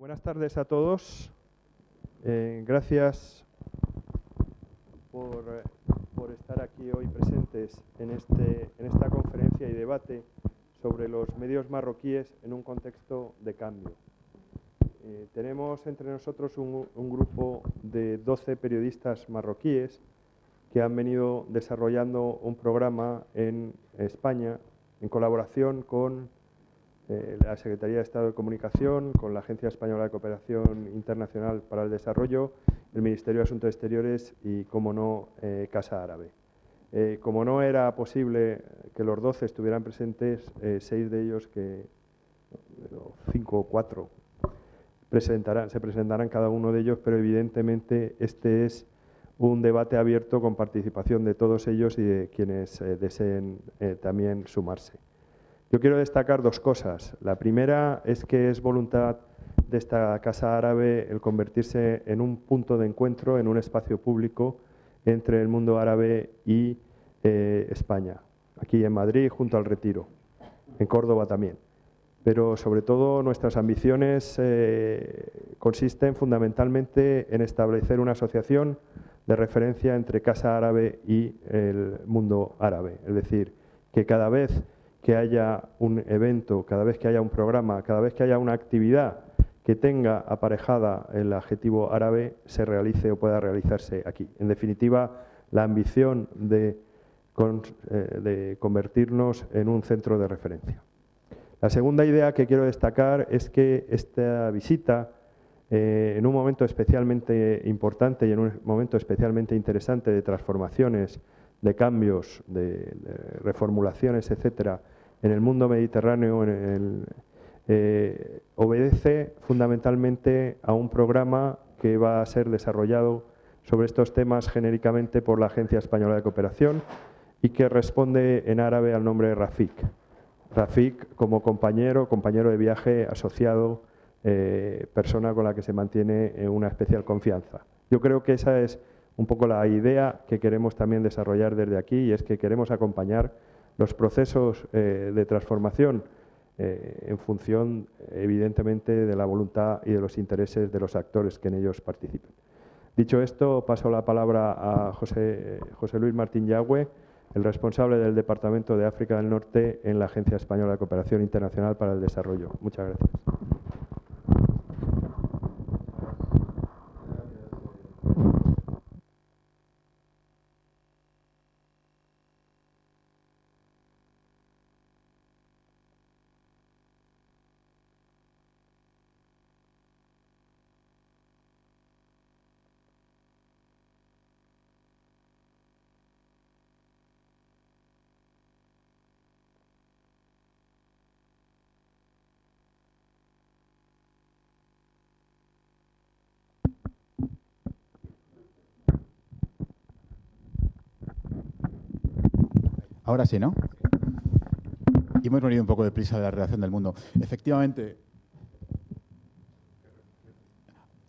Buenas tardes a todos. Gracias por estar aquí hoy presentes en esta conferencia y debate sobre los medios marroquíes en un contexto de cambio. Tenemos entre nosotros un grupo de 12 periodistas marroquíes que han venido desarrollando un programa en España en colaboración con la Secretaría de Estado de Comunicación, con la Agencia Española de Cooperación Internacional para el Desarrollo, el Ministerio de Asuntos Exteriores y, como no, Casa Árabe. Como no era posible que los 12 estuvieran presentes, 6 de ellos, 5 o 4, se presentarán cada uno de ellos, pero evidentemente este es un debate abierto con participación de todos ellos y de quienes deseen también sumarse. Yo quiero destacar dos cosas. La primera es que es voluntad de esta Casa Árabe el convertirse en un punto de encuentro, en un espacio público entre el mundo árabe y España. Aquí en Madrid, junto al Retiro, en Córdoba también. Pero sobre todo nuestras ambiciones consisten fundamentalmente en establecer una asociación de referencia entre Casa Árabe y el mundo árabe. Es decir, que cada vez que haya un evento, cada vez que haya un programa, cada vez que haya una actividad que tenga aparejada el adjetivo árabe, se realice o pueda realizarse aquí. En definitiva, la ambición de convertirnos en un centro de referencia. La segunda idea que quiero destacar es que esta visita, en un momento especialmente importante y en un momento especialmente interesante de transformaciones, de cambios, de reformulaciones, etcétera, en el mundo mediterráneo, obedece fundamentalmente a un programa que va a ser desarrollado sobre estos temas genéricamente por la Agencia Española de Cooperación y que responde en árabe al nombre de Rafik. Rafik como compañero de viaje, asociado, persona con la que se mantiene una especial confianza. Yo creo que esa es un poco la idea que queremos también desarrollar desde aquí, y es que queremos acompañar los procesos de transformación en función, evidentemente, de la voluntad y de los intereses de los actores que en ellos participen. Dicho esto, paso la palabra a José Luis Martín Yagüe, el responsable del Departamento de África del Norte en la Agencia Española de Cooperación Internacional para el Desarrollo. Muchas gracias. Ahora sí, ¿no? Y hemos venido un poco deprisa de la redacción del Mundo. Efectivamente,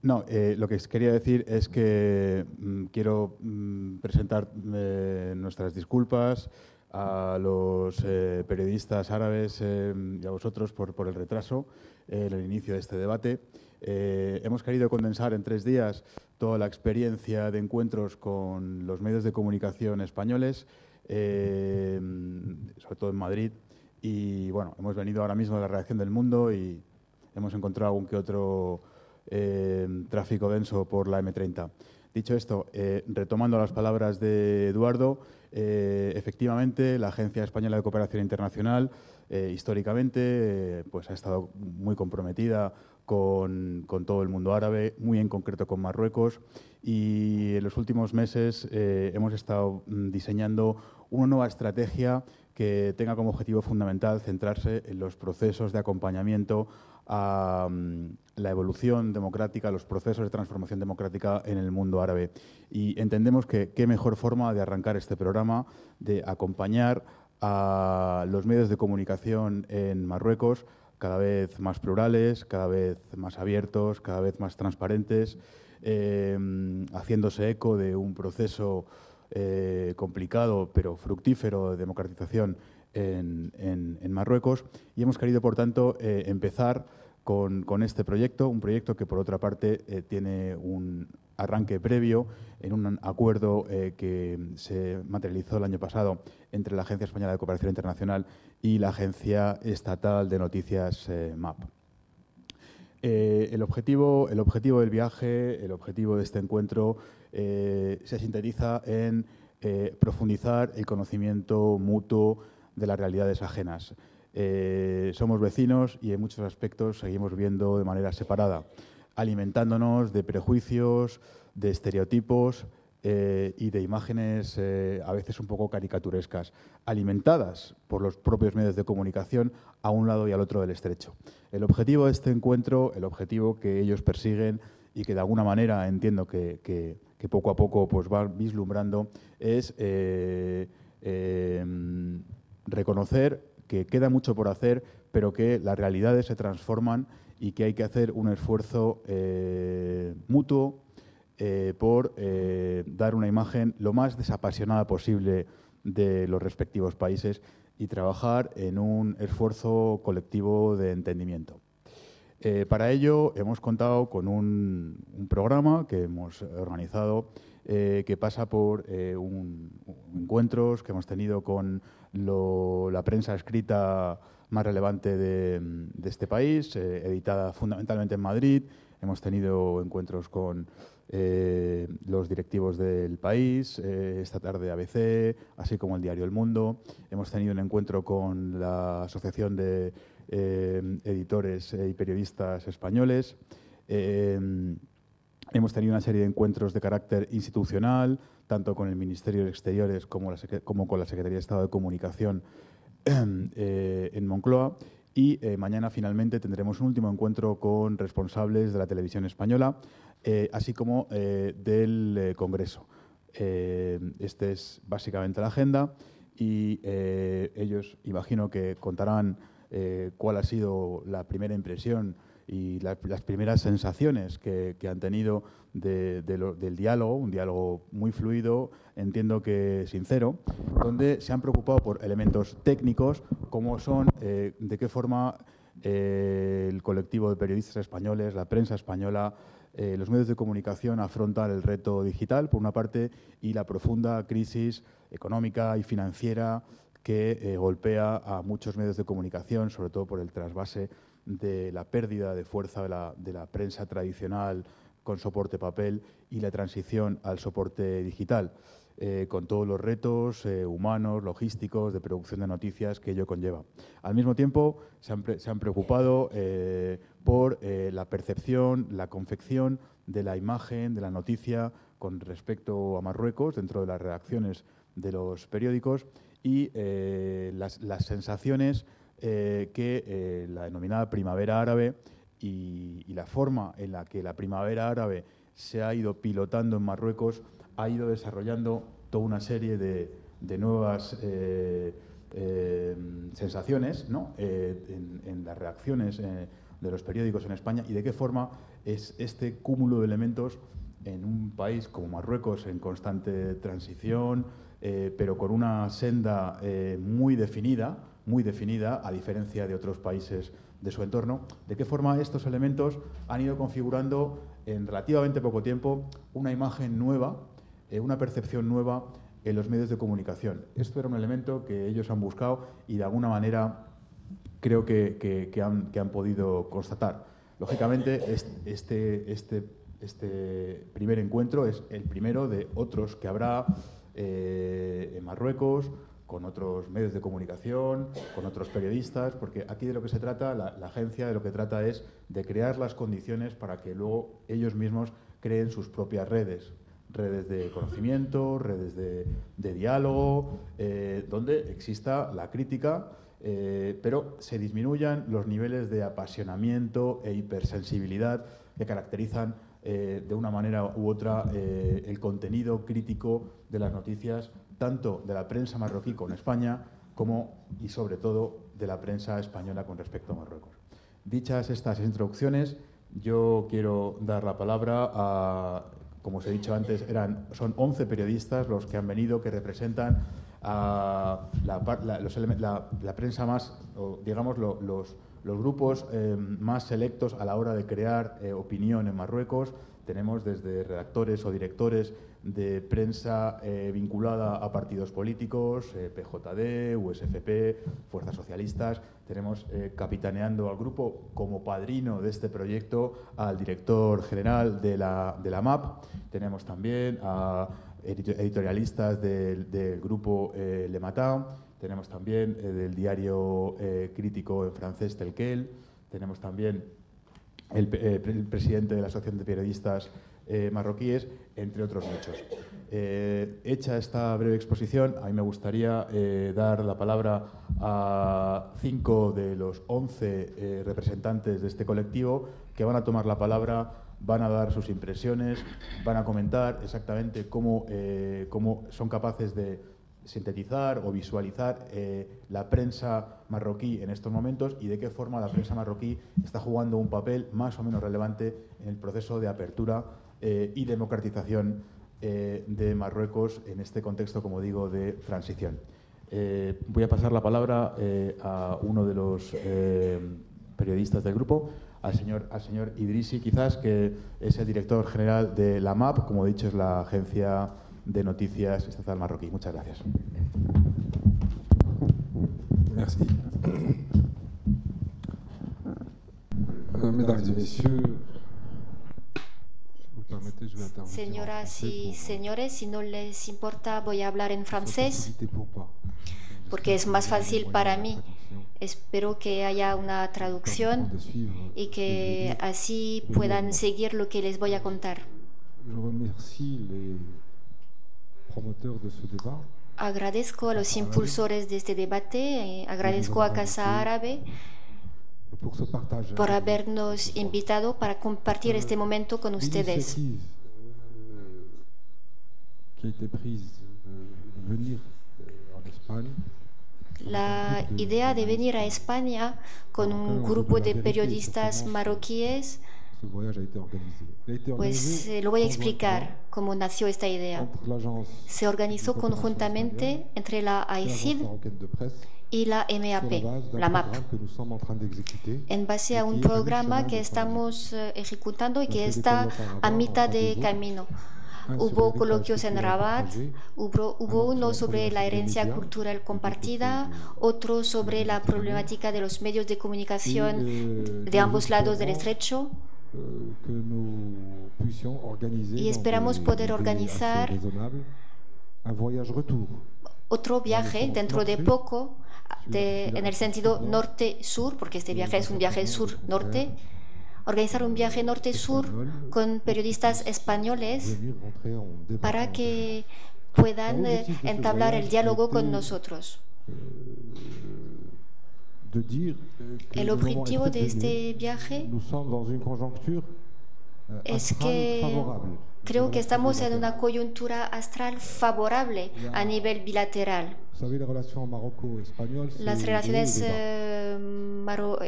lo que quería decir es que quiero presentar nuestras disculpas a los periodistas árabes y a vosotros por el retraso en el inicio de este debate. Hemos querido condensar en 3 días toda la experiencia de encuentros con los medios de comunicación españoles, sobre todo en Madrid, y bueno, hemos venido ahora mismo de la redacción del Mundo y hemos encontrado algún que otro tráfico denso por la M30. Dicho esto, retomando las palabras de Eduardo, efectivamente la Agencia Española de Cooperación Internacional históricamente pues ha estado muy comprometida con todo el mundo árabe, muy en concreto con Marruecos, y en los últimos meses hemos estado diseñando una nueva estrategia que tenga como objetivo fundamental centrarse en los procesos de acompañamiento a la evolución democrática, los procesos de transformación democrática en el mundo árabe. Y entendemos que qué mejor forma de arrancar este programa, de acompañar a los medios de comunicación en Marruecos, cada vez más plurales, cada vez más abiertos, cada vez más transparentes, haciéndose eco de un proceso complicado pero fructífero de democratización en Marruecos. Y hemos querido, por tanto, empezar con este proyecto, un proyecto que por otra parte tiene un arranque previo en un acuerdo que se materializó el año pasado entre la Agencia Española de Cooperación Internacional y la Agencia Estatal de Noticias MAP. El objetivo del viaje, el objetivo de este encuentro se sintetiza en profundizar el conocimiento mutuo de las realidades ajenas. Somos vecinos y en muchos aspectos seguimos viviendo de manera separada, alimentándonos de prejuicios, de estereotipos y de imágenes a veces un poco caricaturescas, alimentadas por los propios medios de comunicación a un lado y al otro del estrecho. El objetivo de este encuentro, el objetivo que ellos persiguen y que de alguna manera entiendo que poco a poco pues va vislumbrando, es reconocer que queda mucho por hacer, pero que las realidades se transforman y que hay que hacer un esfuerzo mutuo por dar una imagen lo más desapasionada posible de los respectivos países y trabajar en un esfuerzo colectivo de entendimiento. Para ello hemos contado con un programa que hemos organizado que pasa por encuentros que hemos tenido con la prensa escrita más relevante de este país, editada fundamentalmente en Madrid. Hemos tenido encuentros con los directivos del país, esta tarde ABC, así como el diario El Mundo. Hemos tenido un encuentro con la Asociación de Editores y Periodistas Españoles. Hemos tenido una serie de encuentros de carácter institucional, tanto con el Ministerio de Exteriores como con la Secretaría de Estado de Comunicación en Moncloa. Y mañana finalmente tendremos un último encuentro con responsables de la televisión española, así como del Congreso. Este es básicamente la agenda y ellos imagino que contarán cuál ha sido la primera impresión y las primeras sensaciones que han tenido del diálogo, un diálogo muy fluido, entiendo que sincero, donde se han preocupado por elementos técnicos como son de qué forma el colectivo de periodistas españoles, la prensa española, los medios de comunicación afrontan el reto digital, por una parte, y la profunda crisis económica y financiera que golpea a muchos medios de comunicación, sobre todo por el trasvase de la pérdida de fuerza de la prensa tradicional con soporte papel y la transición al soporte digital, con todos los retos humanos, logísticos, de producción de noticias que ello conlleva. Al mismo tiempo, se han preocupado por la percepción, la confección de la imagen, de la noticia con respecto a Marruecos dentro de las redacciones de los periódicos y las sensaciones que la denominada primavera árabe y la forma en la que la primavera árabe se ha ido pilotando en Marruecos ha ido desarrollando toda una serie de nuevas sensaciones, ¿no? En las reacciones de los periódicos en España y de qué forma es este cúmulo de elementos en un país como Marruecos en constante transición, pero con una senda muy definida, a diferencia de otros países de su entorno, de qué forma estos elementos han ido configurando en relativamente poco tiempo una imagen nueva, una percepción nueva en los medios de comunicación. Esto era un elemento que ellos han buscado y de alguna manera creo que han podido constatar. Lógicamente, este primer encuentro es el primero de otros que habrá en Marruecos, con otros medios de comunicación, con otros periodistas, porque aquí de lo que se trata, la agencia de lo que trata es de crear las condiciones para que luego ellos mismos creen sus propias redes de conocimiento, redes de diálogo, donde exista la crítica, pero se disminuyan los niveles de apasionamiento e hipersensibilidad que caracterizan de una manera u otra el contenido crítico de las noticias, tanto de la prensa marroquí con España como y sobre todo de la prensa española con respecto a Marruecos. Dichas estas introducciones, yo quiero dar la palabra a, como os he dicho antes, son 11 periodistas los que han venido, que representan a la prensa más, o digamos, los grupos más selectos a la hora de crear opinión en Marruecos. Tenemos desde redactores o directores de prensa vinculada a partidos políticos, PJD, USFP, Fuerzas Socialistas. Tenemos capitaneando al grupo como padrino de este proyecto al director general de la MAP. Tenemos también a editorialistas del grupo Le Matin. Tenemos también del diario crítico en francés Telquel. Tenemos también el presidente de la Asociación de Periodistas marroquíes, entre otros muchos. Hecha esta breve exposición, a mí me gustaría dar la palabra a 5 de los 11 representantes de este colectivo que van a tomar la palabra, van a dar sus impresiones, van a comentar exactamente cómo son capaces de sintetizar o visualizar la prensa marroquí en estos momentos y de qué forma la prensa marroquí está jugando un papel más o menos relevante en el proceso de apertura y democratización de Marruecos en este contexto, como digo, de transición. Voy a pasar la palabra a uno de los periodistas del grupo, al señor Idrissi, quizás, que es el director general de la MAP, como he dicho, es la agencia de noticias estatal marroquí. Muchas gracias. Merci. Mesdames et messieurs, señoras y señores, si no les importa, voy a hablar en francés porque es más fácil para mí. Espero que haya una traducción y que así puedan seguir lo que les voy a contar. Agradezco a los impulsores de este debate, agradezco a Casa Árabe por habernos invitado para compartir este momento con ustedes. La idea de venir a España con un grupo de periodistas marroquíes, pues lo voy a explicar cómo nació esta idea. Se organizó conjuntamente entre la AICID y la MAP, en base a un programa que estamos ejecutando y que está a mitad de camino. Hubo coloquios en Rabat, hubo uno sobre la herencia cultural compartida, otro sobre la problemática de los medios de comunicación de ambos lados del estrecho. Y esperamos poder organizar otro viaje dentro de poco, en el sentido norte-sur, porque este viaje es un viaje sur-norte. Organizar un viaje norte-sur con periodistas españoles para que puedan entablar el diálogo con nosotros. El objetivo de este viaje es que creo que estamos en una coyuntura astral favorable a nivel bilateral. Las relaciones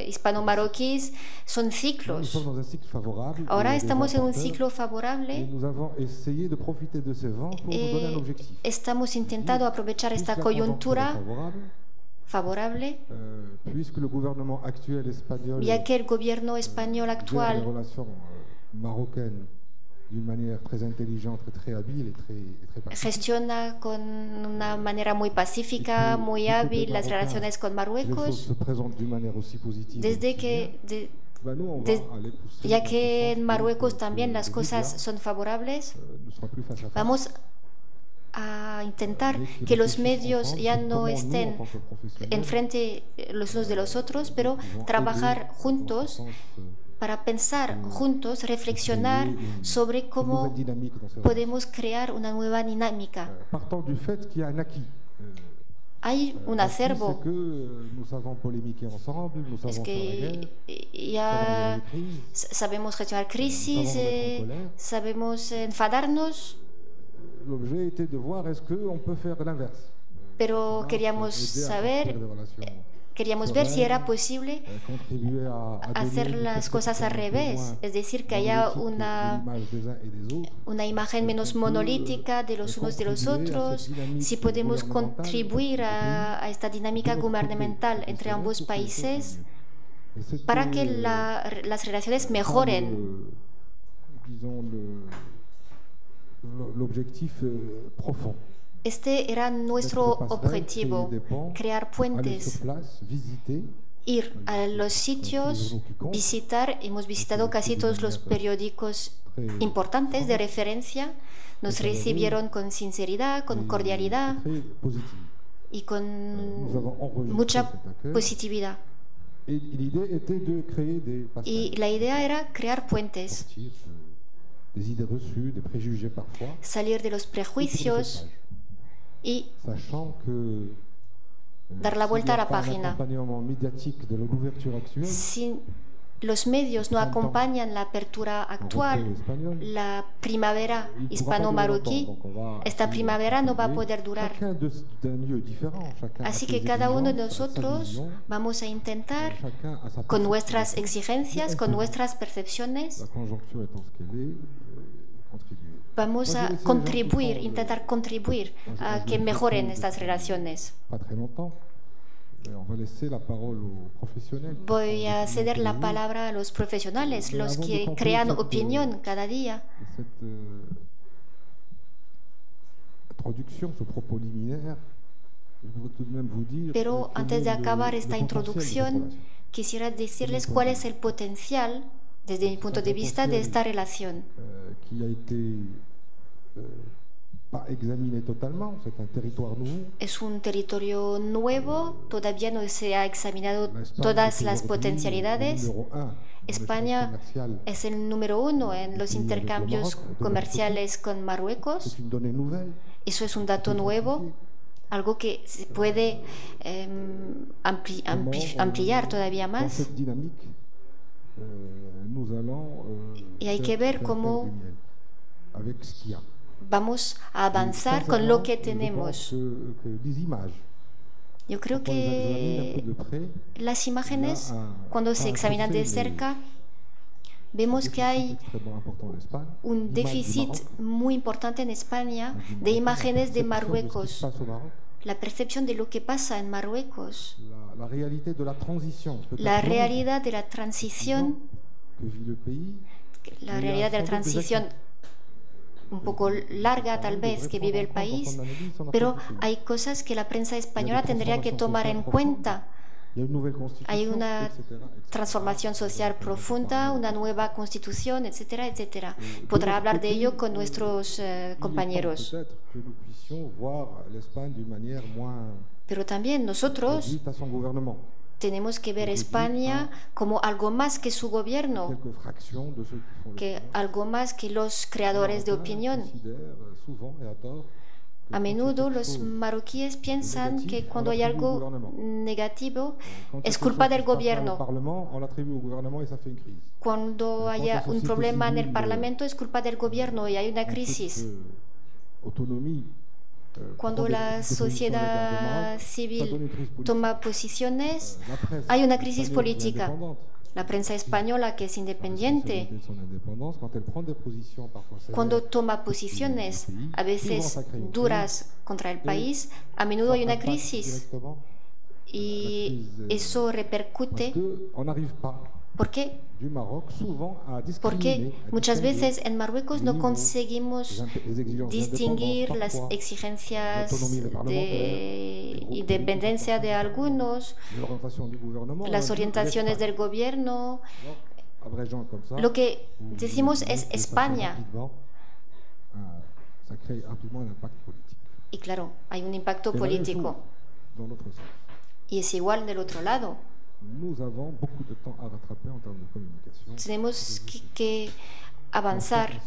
hispano-marroquíes son ciclos. Ahora estamos en un ciclo favorable y estamos intentando aprovechar esta coyuntura favorable, ya que el gobierno español actual gestiona con una manera muy pacífica, muy hábil las relaciones con Marruecos, ya que en Marruecos también las cosas son favorables. Vamos a intentar que los medios ya no estén enfrente los unos de los otros, pero trabajar juntos para pensar juntos, reflexionar sobre cómo podemos crear una nueva dinámica. Hay un acervo. Es que ya sabemos gestionar crisis, sabemos enfadarnos, pero queríamos ver si era posible hacer las cosas al revés, es decir, que haya una imagen menos monolítica de los unos de los otros, si podemos contribuir a esta dinámica gubernamental entre ambos países para que las relaciones mejoren. Este era nuestro objetivo, crear puentes, ir a los sitios, visitar. Hemos visitado casi todos los periódicos importantes de referencia. Nos recibieron con sinceridad, con cordialidad y con mucha positividad. Y la idea era crear puentes, salir de los prejuicios y dar la vuelta a la página. Si los medios no acompañan la apertura actual, la primavera hispano-marroquí, esta primavera no va a poder durar. Así que cada uno de nosotros vamos a intentar, con nuestras exigencias, con nuestras percepciones, vamos a contribuir, intentar contribuir a que mejoren estas relaciones. Voy a ceder la palabra a los profesionales, los que crean opinión cada día. Pero antes de acabar esta introducción, quisiera decirles cuál es el potencial, desde mi punto de vista, de esta relación. Es un territorio nuevo, todavía no se ha examinado todas las potencialidades. España es el número 1 en los intercambios comerciales con Marruecos. Eso es un dato nuevo, algo que se puede ampliar todavía más. Y hay que ver cómo vamos a avanzar con lo que tenemos. Yo creo que las imágenes, cuando se examinan de cerca, vemos que hay un déficit muy importante en España de imágenes de Marruecos. La percepción de lo que pasa en Marruecos, la realidad de la transición, un poco larga tal vez que vive el país, pero hay cosas que la prensa española tendría que tomar en cuenta. Hay una transformación social profunda, una nueva constitución, etcétera, etcétera. Podrá hablar de ello con nuestros compañeros. Pero también nosotros tenemos que ver España como algo más que su gobierno, que algo más que los creadores de opinión. A menudo los marroquíes piensan que cuando hay algo negativo es culpa del gobierno. Cuando haya un problema en el Parlamento es culpa del gobierno y hay una crisis. Cuando la sociedad civil toma posiciones, hay una crisis política. La prensa española, que es independiente, cuando toma posiciones, a veces duras contra el país, a menudo hay una crisis. Y eso repercute. ¿Por qué? Porque muchas veces en Marruecos no conseguimos distinguir las exigencias de independencia de algunos, las orientaciones del gobierno. Lo que decimos es España. Y claro, hay un impacto político. Y es igual del otro lado. Tenemos que avanzar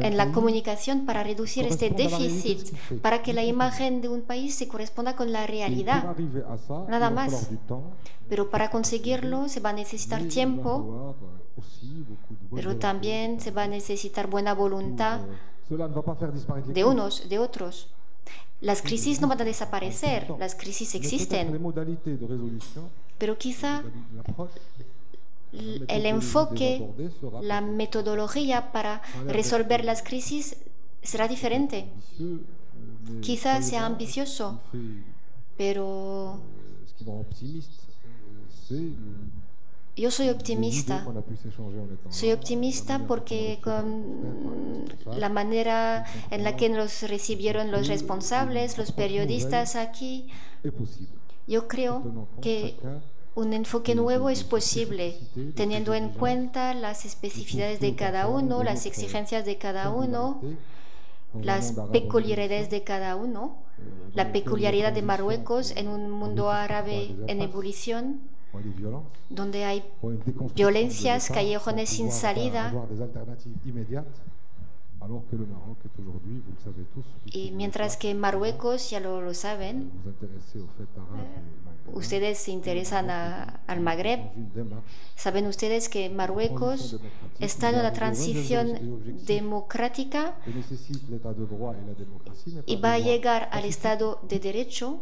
en la comunicación para reducir este déficit, para que la imagen de un país se corresponda con la realidad, nada más. Pero para conseguirlo se va a necesitar tiempo, pero también se va a necesitar buena voluntad de unos, de otros. Las crisis no van a desaparecer, las crisis existen, pero quizá el enfoque, la metodología para resolver las crisis será diferente. Quizá sea ambicioso, pero Yo soy optimista. Soy optimista porque con la manera en la que nos recibieron los responsables, los periodistas aquí, yo creo que un enfoque nuevo es posible, teniendo en cuenta las especificidades de cada uno, las exigencias de cada uno, las peculiaridades de cada uno, la peculiaridad de Marruecos en un mundo árabe en ebullición, donde hay violencias, callejones sin salida. Y mientras que Marruecos, ya lo saben, ustedes se interesan al Magreb, saben ustedes que Marruecos está en una transición democrática y va a llegar al Estado de Derecho,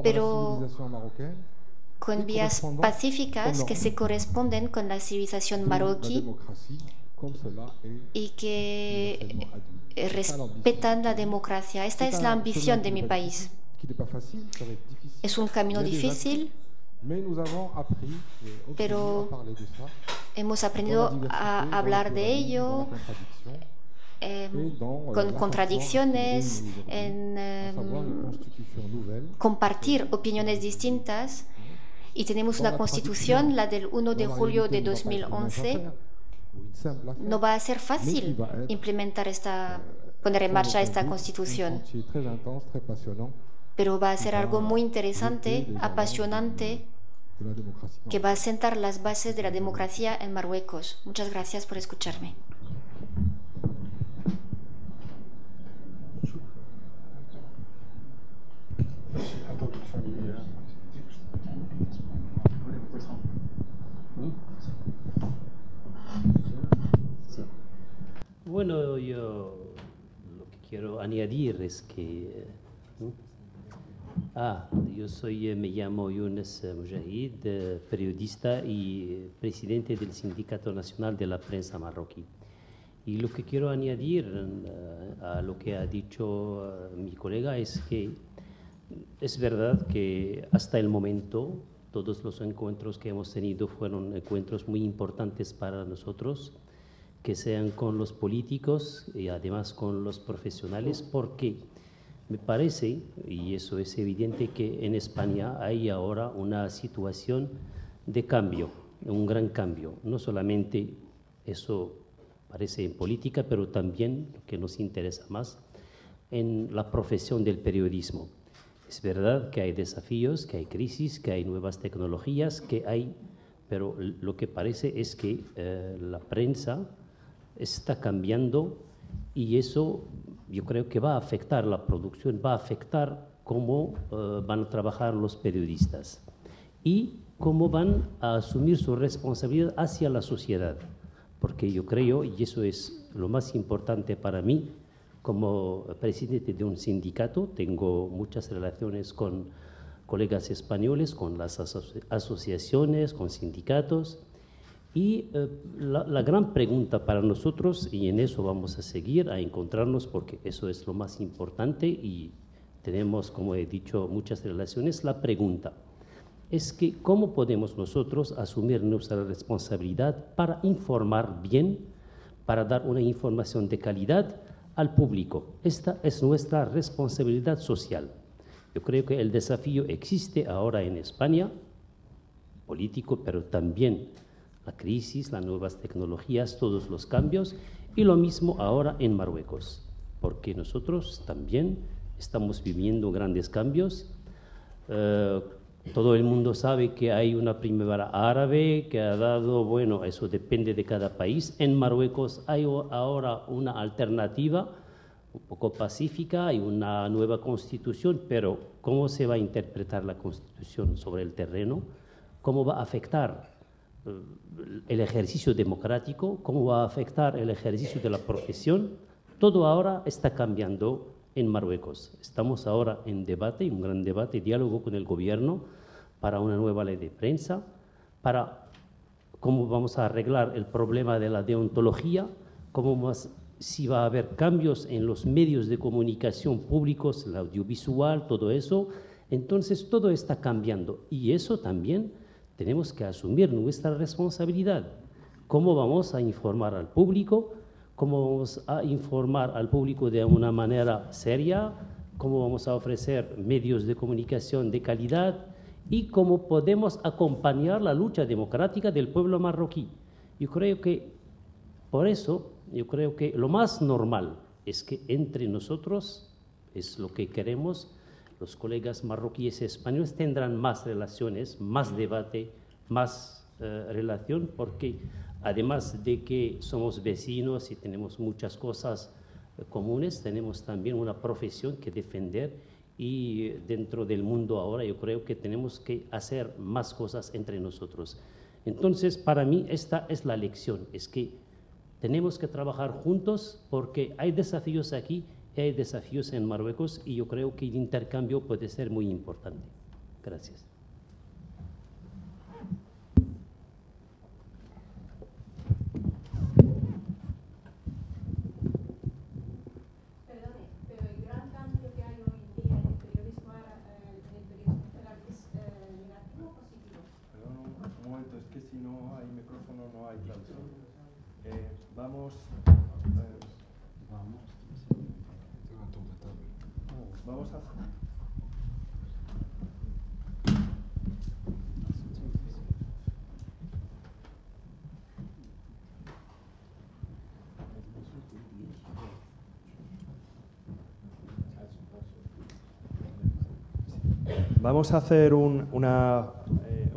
pero con vías pacíficas que se corresponden con la civilización marroquí y que respetan la democracia. Esta es la ambición de mi país. Es un camino difícil, pero hemos aprendido a hablar de ello con contradicciones, en compartir opiniones distintas. Y tenemos una constitución, la del 1 de julio de 2011. No va a ser fácil poner en marcha esta constitución, pero va a ser algo muy interesante, apasionante, que va a sentar las bases de la democracia en Marruecos. Muchas gracias por escucharme. Bueno, yo lo que quiero añadir es que me llamo Younes Moujahid, periodista y presidente del Sindicato Nacional de la Prensa Marroquí. Y lo que quiero añadir a lo que ha dicho mi colega es que es verdad que hasta el momento todos los encuentros que hemos tenido fueron encuentros muy importantes para nosotros, que sean con los políticos y además con los profesionales, porque me parece, y eso es evidente, que en España hay ahora una situación de cambio, un gran cambio. No solamente eso parece en política, pero también, lo que nos interesa más, en la profesión del periodismo. Es verdad que hay desafíos, que hay crisis, que hay nuevas tecnologías, pero lo que parece es que la prensa está cambiando y eso yo creo que va a afectar la producción, va a afectar cómo van a trabajar los periodistas y cómo van a asumir su responsabilidad hacia la sociedad. Porque yo creo, y eso es lo más importante para mí, como presidente de un sindicato, tengo muchas relaciones con colegas españoles, con las asociaciones, con sindicatos. Y la gran pregunta para nosotros, y en eso vamos a seguir a encontrarnos porque eso es lo más importante y tenemos, como he dicho, muchas relaciones, la pregunta es que cómo podemos nosotros asumir nuestra responsabilidad para informar bien, para dar una información de calidad al público. Esta es nuestra responsabilidad social. Yo creo que el desafío existe ahora en España, político, pero también la crisis, las nuevas tecnologías, todos los cambios, y lo mismo ahora en Marruecos, porque nosotros también estamos viviendo grandes cambios. Todo el mundo sabe que hay una primavera árabe que ha dado, bueno, eso depende de cada país. En Marruecos hay ahora una alternativa un poco pacífica, hay una nueva constitución, pero ¿cómo se va a interpretar la constitución sobre el terreno? ¿Cómo va a afectar el ejercicio democrático? ¿Cómo va a afectar el ejercicio de la profesión? Todo ahora está cambiando en Marruecos. Estamos ahora en debate, un gran debate, diálogo con el gobierno para una nueva ley de prensa, para cómo vamos a arreglar el problema de la deontología, si va a haber cambios en los medios de comunicación públicos, el audiovisual, todo eso. Entonces todo está cambiando y eso también tenemos que asumir nuestra responsabilidad. ¿Cómo vamos a informar al público? ¿Cómo vamos a informar al público de una manera seria? ¿Cómo vamos a ofrecer medios de comunicación de calidad? ¿Y cómo podemos acompañar la lucha democrática del pueblo marroquí? Yo creo que, por eso, yo creo que lo más normal es que entre nosotros, es lo que queremos, los colegas marroquíes y españoles tendrán más relaciones, más debate, más relación, porque además de que somos vecinos y tenemos muchas cosas comunes, tenemos también una profesión que defender y dentro del mundo ahora yo creo que tenemos que hacer más cosas entre nosotros. Entonces, para mí esta es la lección, es que tenemos que trabajar juntos porque hay desafíos aquí y hay desafíos en Marruecos y yo creo que el intercambio puede ser muy importante. Gracias. Vamos a hacer un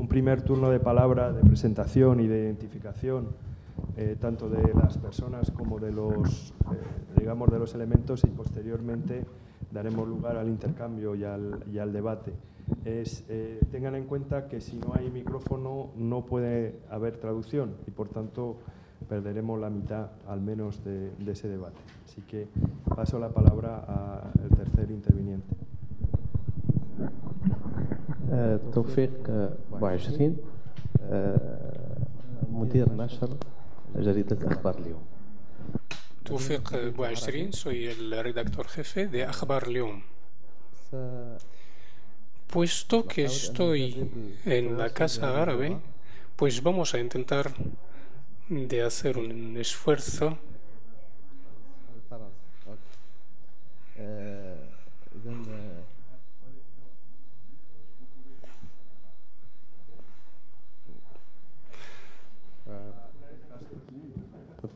primer turno de palabra, de presentación y de identificación, tanto de las personas como de los, digamos, de los elementos, y posteriormente daremos lugar al intercambio y al debate. Tengan en cuenta que si no hay micrófono no puede haber traducción y, por tanto, perderemos la mitad, al menos, de ese debate. Así que paso la palabra al tercer interviniente. توفيق بوعشرين مدير نشر جريدة أخبار اليوم. توفيق بوعشرين, soy el redactor jefe de Akhbar Leum. Puesto que estoy en la Casa Árabe, pues vamos a intentar de hacer un esfuerzo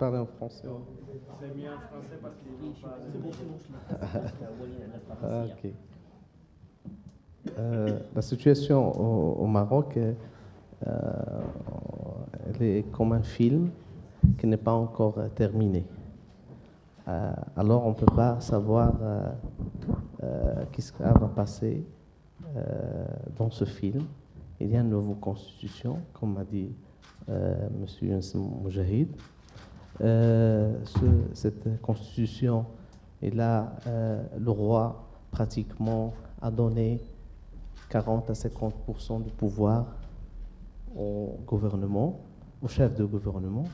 parler en français. C'est mieux en français parce qu'il n'est pas... Ok. La situation au Maroc, elle est comme un film qui n'est pas encore terminé. Alors on ne peut pas savoir qu'est-ce qui va passer dans ce film. Il y a une nouvelle constitution, comme a dit M. Moujahid. Cette constitution, et là, le roi pratiquement a donné 40 à 50% du pouvoir au gouvernement, au chef de gouvernement.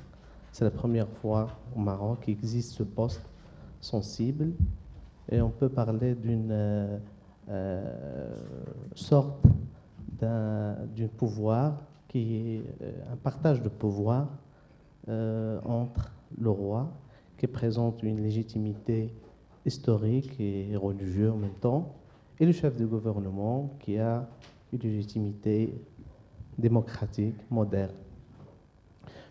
C'est la première fois au Maroc qu'il existe ce poste sensible, et on peut parler d'une sorte d'un pouvoir qui est un partage de pouvoir entre le roi, qui présente une légitimité historique et religieuse en même temps, et le chef du gouvernement, qui a une légitimité démocratique moderne.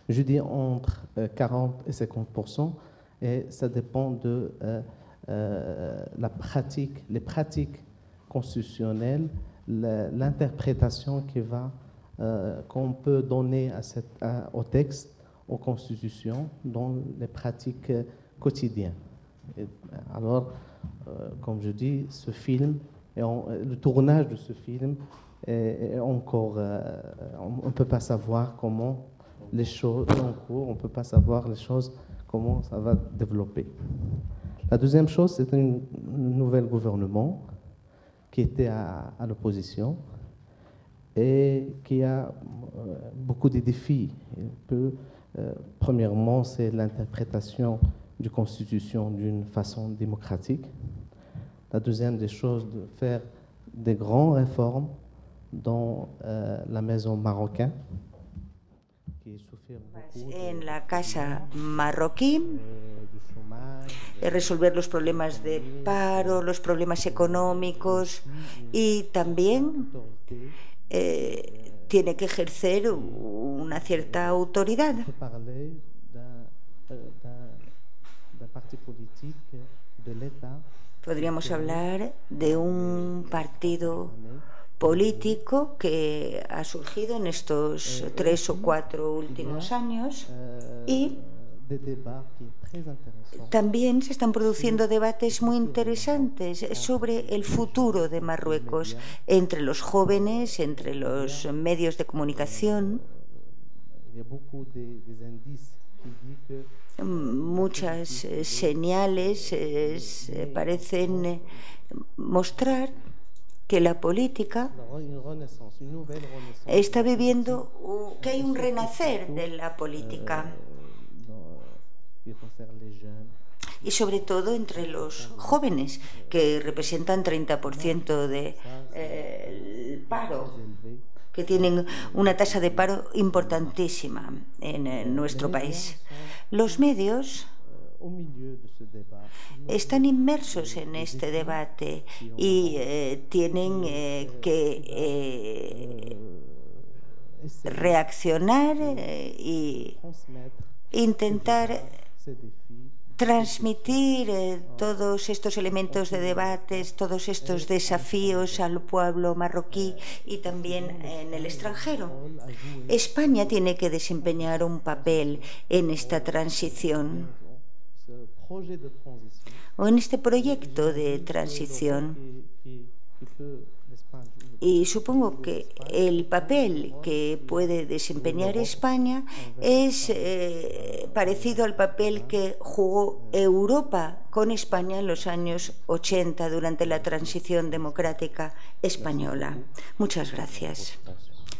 Je dis entre 40 et 50%, et ça dépend de la pratique, les pratiques constitutionnelles, l'interprétation qu'on peut donner au texte, aux constitutions, dans les pratiques quotidiennes. Alors, comme je dis, ce film, le tournage de ce film est encore... on ne peut pas savoir comment les choses en cours, on ne peut pas savoir les choses, comment ça va développer. La deuxième chose, c'est un nouvel gouvernement qui était à l'opposition et qui a beaucoup de défis. Premièrement, c'est l'interprétation de la Constitution d'une façon démocratique. La deuxième des choses, de faire des grandes réformes dans la maison marocaine. En la casa marroquí, resolver los problemas de paro, los problemas económicos y también tiene que ejercer una cierta autoridad. Podríamos hablar de un partido político que ha surgido en estos 3 o 4 últimos años y también se están produciendo debates muy interesantes sobre el futuro de Marruecos entre los jóvenes, entre los medios de comunicación. Muchas señales parecen mostrar que la política está viviendo, que hay un renacer de la política y sobre todo entre los jóvenes, que representan 30% del paro, que tienen una tasa de paro importantísima en nuestro país. Los medios están inmersos en este debate y tienen que reaccionar y intentar transmitir todos estos elementos de debates, todos estos desafíos al pueblo marroquí y también en el extranjero. España tiene que desempeñar un papel en esta transición o en este proyecto de transición. Y supongo que el papel que puede desempeñar España es parecido al papel que jugó Europa con España en los años 80 durante la transición democrática española. Muchas gracias.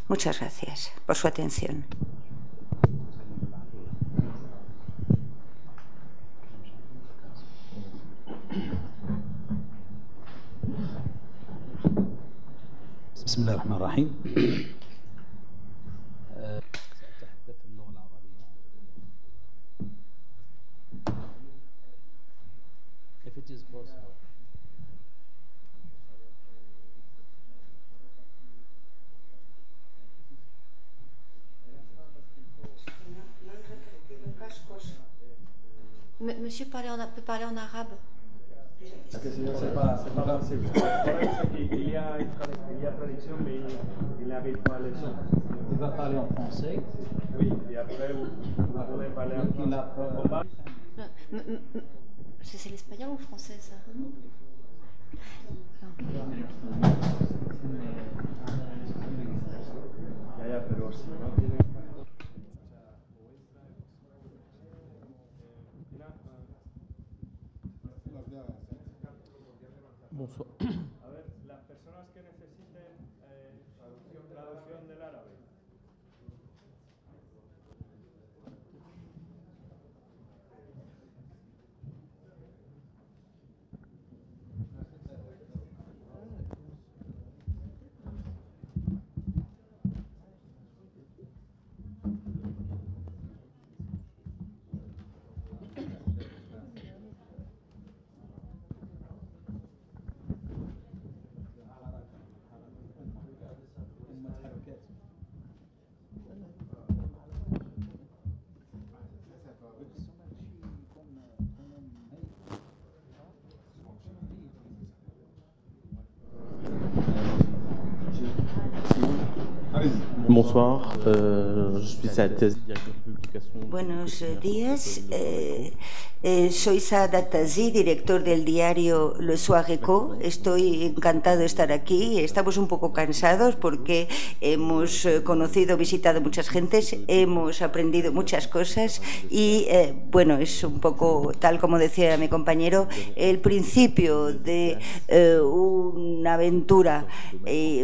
Muchas gracias por su atención. بسم الله الرحمن الرحيم. سأتحدث باللغة العربية. If it is possible. Monsieur peut parler en arabe. C'est pas possible. Il y a traduction, mais il n'arrive pas à le son. Il va parler en français. Oui, et après vous pouvez parler en français. C'est l'espagnol ou le français, ça? Ya, pero si no tiene... Bonsoir. A ver, las personas que necesiten traducción del árabe. Bonsoir, je suis Saad, directeur de publication. Buenos días, soy Saad Tazi, director del diario Le Soir Echo. Estoy encantado de estar aquí. Estamos un poco cansados porque hemos conocido, visitado muchas gentes, hemos aprendido muchas cosas y bueno, es un poco, tal como decía mi compañero, el principio de una aventura.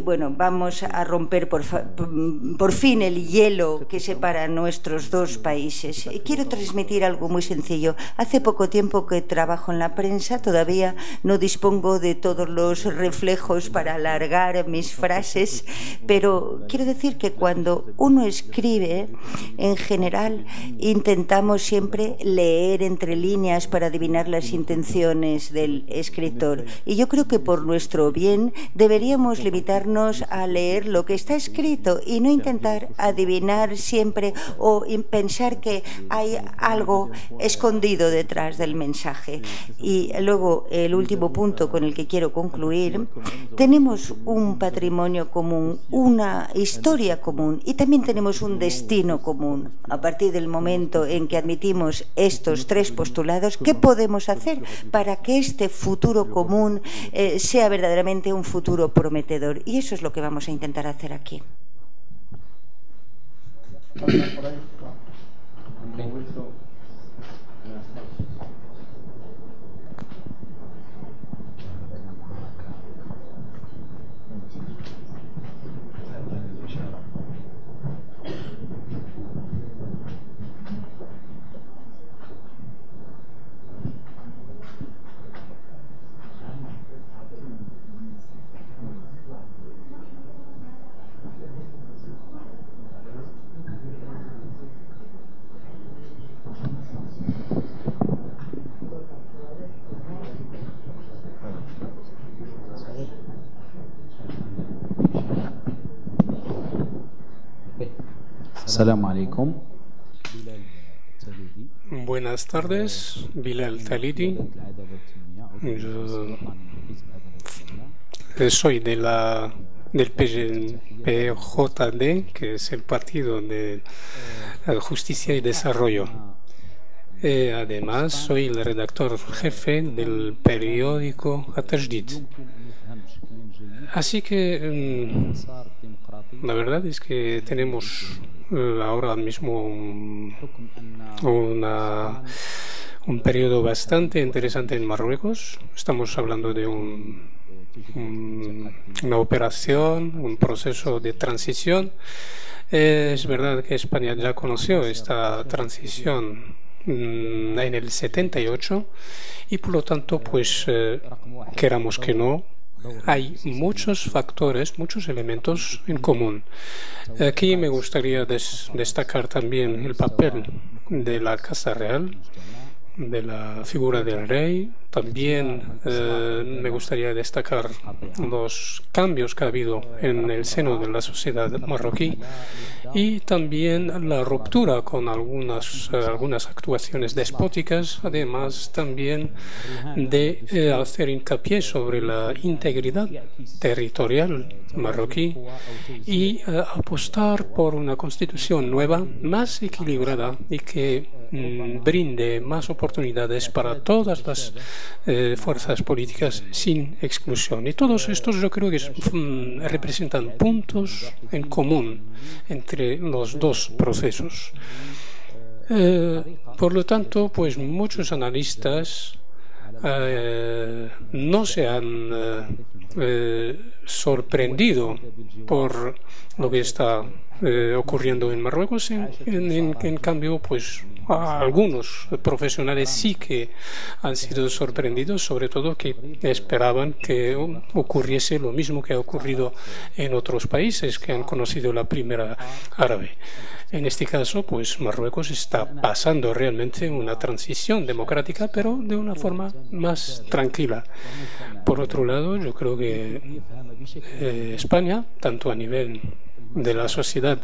Bueno, vamos a romper por fin el hielo que separa nuestros dos países. Quiero transmitir algo muy sencillo. Hace poco tiempo que trabajo en la prensa, todavía no dispongo de todos los reflejos para alargar mis frases, pero quiero decir que cuando uno escribe, en general, intentamos siempre leer entre líneas para adivinar las intenciones del escritor. Y yo creo que por nuestro bien deberíamos limitarnos a leer lo que está escrito y no intentar adivinar siempre o pensar que hay algo escondido detrás del mensaje. Y luego, el último punto con el que quiero concluir, tenemos un patrimonio común, una historia común y también tenemos un destino común. A partir del momento en que admitimos estos tres postulados, ¿qué podemos hacer para que este futuro común sea verdaderamente un futuro prometedor? Y eso es lo que vamos a intentar hacer aquí. Assalamu alaikum. Buenas tardes, Bilal Talidi. Yo soy del PJD, que es el Partido de Justicia y Desarrollo. Además, soy el redactor jefe del periódico Atajdid. Así que la verdad es que tenemos ahora mismo un periodo bastante interesante en Marruecos. Estamos hablando de una operación, un proceso de transición. Es verdad que España ya conoció esta transición en el 78 y por lo tanto, pues queramos que no, hay muchos factores, muchos elementos en común. Aquí me gustaría destacar también el papel de la Casa Real, de la figura del rey. También me gustaría destacar los cambios que ha habido en el seno de la sociedad marroquí y también la ruptura con algunas actuaciones despóticas, además también de hacer hincapié sobre la integridad territorial marroquí y apostar por una constitución nueva, más equilibrada y que brinde más oportunidades para todas las fuerzas políticas sin exclusión. Y todos estos yo creo que representan puntos en común entre los dos procesos. Por lo tanto, pues muchos analistas no se han sorprendido por lo que está ocurriendo en Marruecos. En cambio, pues algunos profesionales sí que han sido sorprendidos, sobre todo que esperaban que ocurriese lo mismo que ha ocurrido en otros países que han conocido la primavera árabe. En este caso, pues Marruecos está pasando realmente una transición democrática, pero de una forma más tranquila. Por otro lado, yo creo que España, tanto a nivel de la sociedad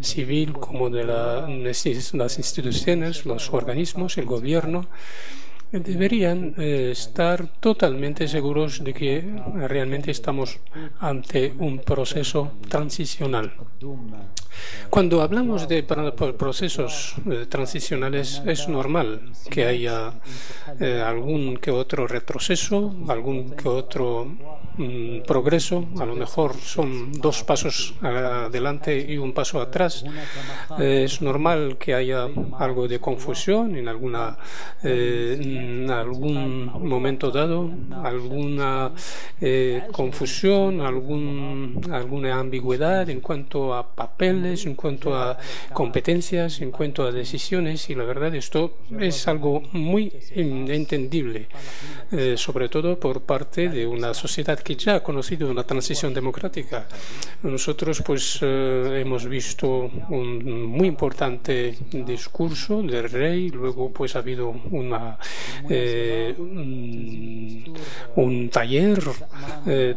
civil como de las instituciones, los organismos, el gobierno, deberían estar totalmente seguros de que realmente estamos ante un proceso transicional. Cuando hablamos de procesos transicionales, es normal que haya algún que otro retroceso, algún que otro progreso. A lo mejor son 2 pasos adelante y 1 paso atrás. Es normal que haya algo de confusión en algún momento dado, alguna confusión, alguna ambigüedad en cuanto a papeles responsabilidades, en cuanto a competencias, en cuanto a decisiones, y la verdad esto es algo muy entendible, sobre todo por parte de una sociedad que ya ha conocido una transición democrática. Nosotros pues hemos visto un muy importante discurso del rey, luego pues ha habido un taller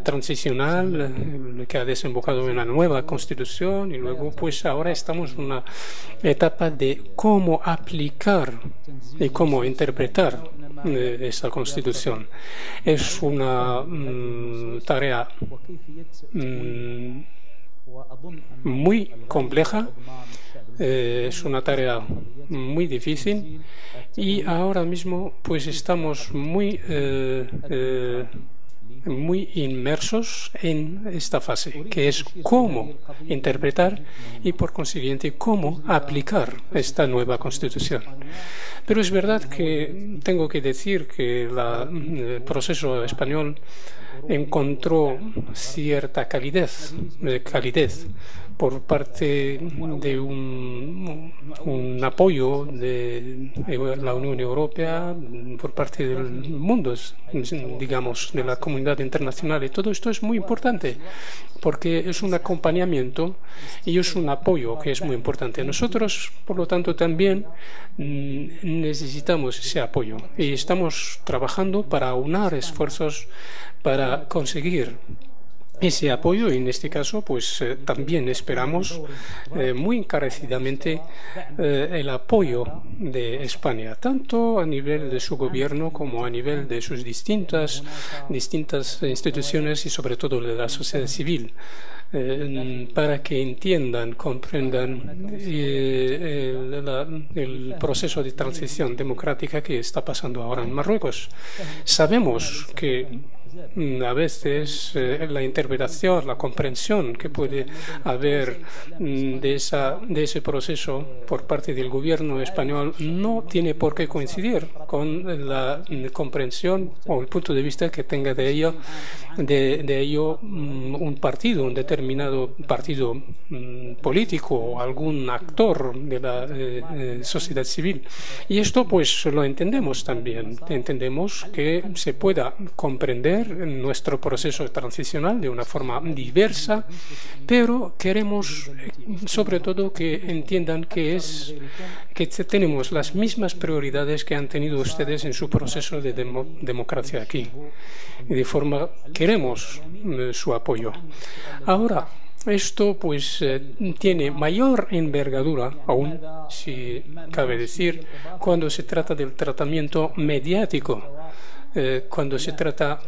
transicional que ha desembocado en una nueva constitución, y luego pues ahora estamos en una etapa de cómo aplicar y cómo interpretar esta constitución. Es una tarea muy compleja, es una tarea muy difícil, y ahora mismo pues estamos muy inmersos en esta fase, que es cómo interpretar y por consiguiente cómo aplicar esta nueva constitución. Pero es verdad que tengo que decir que el proceso español encontró cierta calidez por parte de un apoyo de la Unión Europea, por parte del mundo, digamos, de la comunidad internacional. Y todo esto es muy importante porque es un acompañamiento y es un apoyo que es muy importante. Nosotros, por lo tanto, también necesitamos ese apoyo y estamos trabajando para aunar esfuerzos para conseguir ese apoyo, y en este caso pues también esperamos muy encarecidamente el apoyo de España, tanto a nivel de su gobierno como a nivel de sus distintas instituciones y sobre todo de la sociedad civil, para que entiendan, comprendan el proceso de transición democrática que está pasando ahora en Marruecos. Sabemos que a veces la interpretación, la comprensión que puede haber de ese proceso por parte del gobierno español no tiene por qué coincidir con la comprensión o el punto de vista que tenga de ello un partido, un determinado partido político o algún actor de la sociedad civil. Y esto pues lo entendemos también. Entendemos que se pueda comprender nuestro proceso transicional de una forma diversa, pero queremos sobre todo que entiendan que tenemos las mismas prioridades que han tenido ustedes en su proceso de democracia aquí. Y de forma queremos su apoyo. Ahora, esto pues tiene mayor envergadura aún, si cabe decir, cuando se trata del tratamiento mediático, cuando se trata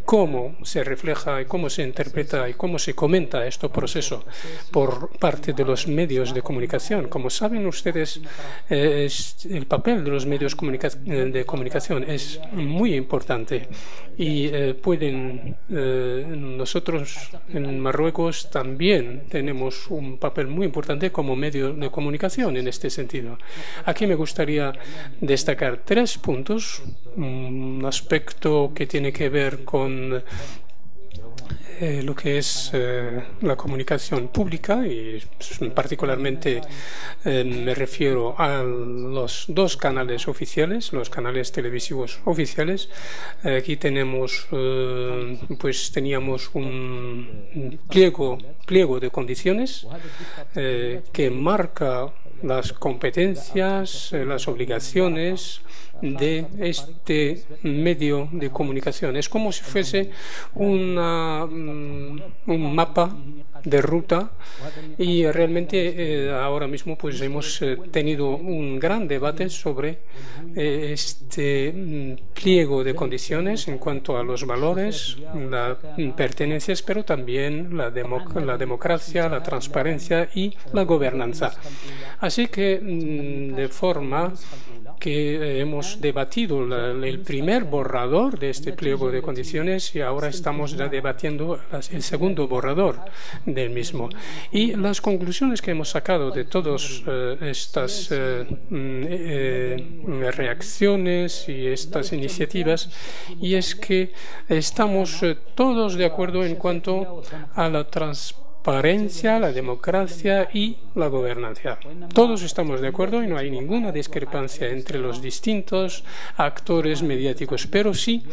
cómo se refleja y cómo se interpreta y cómo se comenta este proceso por parte de los medios de comunicación. Como saben ustedes, el papel de los medios de comunicación es muy importante y nosotros en Marruecos también tenemos un papel muy importante como medio de comunicación en este sentido. Aquí me gustaría destacar 3 puntos. Un aspecto que tiene que ver con lo que es la comunicación pública, y particularmente me refiero a los 2 canales oficiales, los canales televisivos oficiales. Aquí teníamos un pliego de condiciones que marca las competencias, las obligaciones de este medio de comunicación. Es como si fuese un mapa de ruta, y realmente ahora mismo pues hemos tenido un gran debate sobre este pliego de condiciones en cuanto a los valores, las pertenencias, pero también la democracia, la transparencia y la gobernanza. Así que de forma que hemos debatido el primer borrador de este pliego de condiciones y ahora estamos ya debatiendo el segundo borrador del mismo. Y las conclusiones que hemos sacado de todas estas reacciones y estas iniciativas, y es que estamos todos de acuerdo en cuanto a la transparencia transparencia, la democracia y la gobernanza. Todos estamos de acuerdo y no hay ninguna discrepancia entre los distintos actores mediáticos, pero sí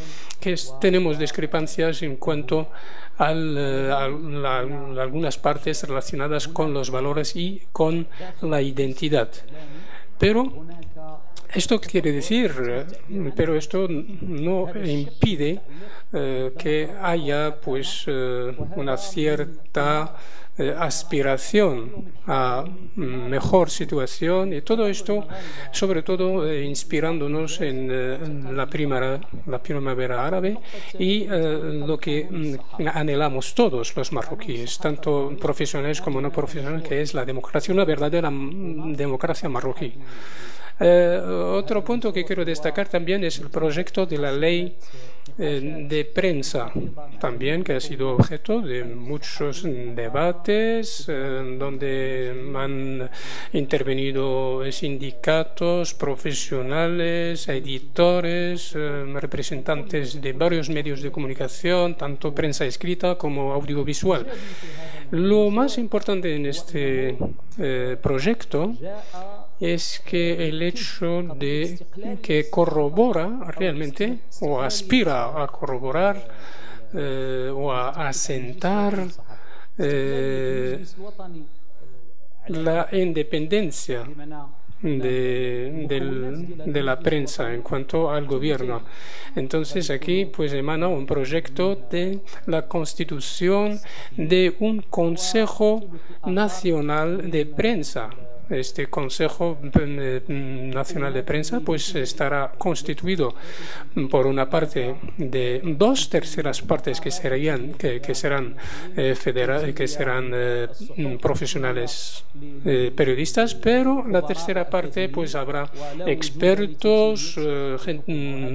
que tenemos discrepancias en cuanto a algunas partes relacionadas con los valores y con la identidad. Pero esto quiere decir, pero esto no impide que haya pues una cierta aspiración a mejor situación, y todo esto sobre todo inspirándonos en la primavera árabe y lo que anhelamos todos los marroquíes, tanto profesionales como no profesionales, que es la democracia, una verdadera democracia marroquí. Otro punto que quiero destacar también es el proyecto de la ley de prensa, también que ha sido objeto de muchos debates, donde han intervenido sindicatos, profesionales, editores, representantes de varios medios de comunicación, tanto prensa escrita como audiovisual. Lo más importante en este proyecto es que el hecho de que corrobora realmente o aspira a corroborar o a asentar la independencia de la prensa en cuanto al gobierno. Entonces aquí pues emana un proyecto de la constitución de un Consejo Nacional de Prensa. Este Consejo Nacional de Prensa pues estará constituido por una parte de 2/3 partes que serán profesionales periodistas, pero la tercera parte pues habrá expertos,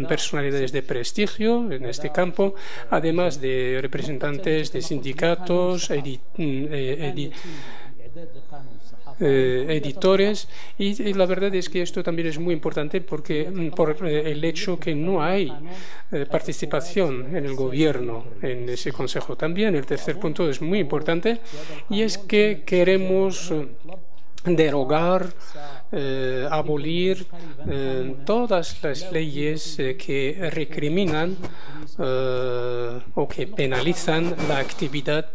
personalidades de prestigio en este campo, además de representantes de sindicatos, editores, y la verdad es que esto también es muy importante porque por el hecho que no hay participación en el gobierno en ese consejo. También el tercer punto es muy importante, y es que queremos derogar, abolir todas las leyes que recriminan o que penalizan la actividad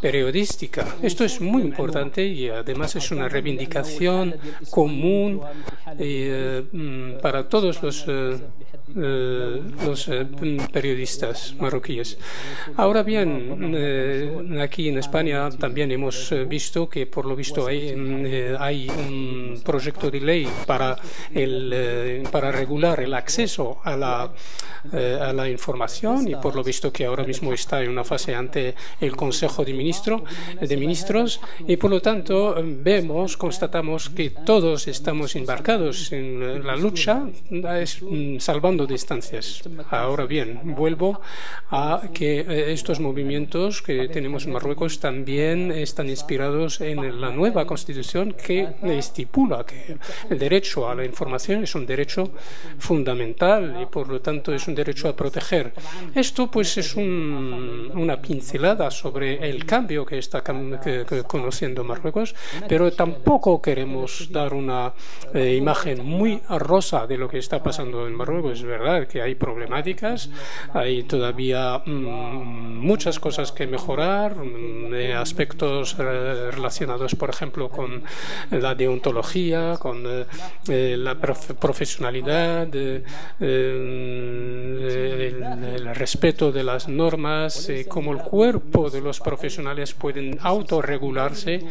periodística. Esto es muy importante y además es una reivindicación común para todos los periodistas marroquíes. Ahora bien, aquí en España también hemos visto que por lo visto hay un proyecto de ley para regular el acceso a la información, y por lo visto que ahora mismo está en una fase ante el Consejo de Ministros, y por lo tanto constatamos que todos estamos embarcados en la lucha, salvando distancias. Ahora bien, vuelvo a que estos movimientos que tenemos en Marruecos también están inspirados en la nueva Constitución, que estipula que el derecho a la información es un derecho fundamental y por lo tanto es un derecho a proteger. Esto pues es una pincelada sobre el cambio que está conociendo Marruecos, pero tampoco queremos dar una imagen muy rosa de lo que está pasando en Marruecos. Es verdad que hay problemáticas, hay todavía muchas cosas que mejorar, aspectos relacionados, por ejemplo, con la deontología, con la profesionalidad, el respeto de las normas, cómo el cuerpo de los profesionales pueden autorregularse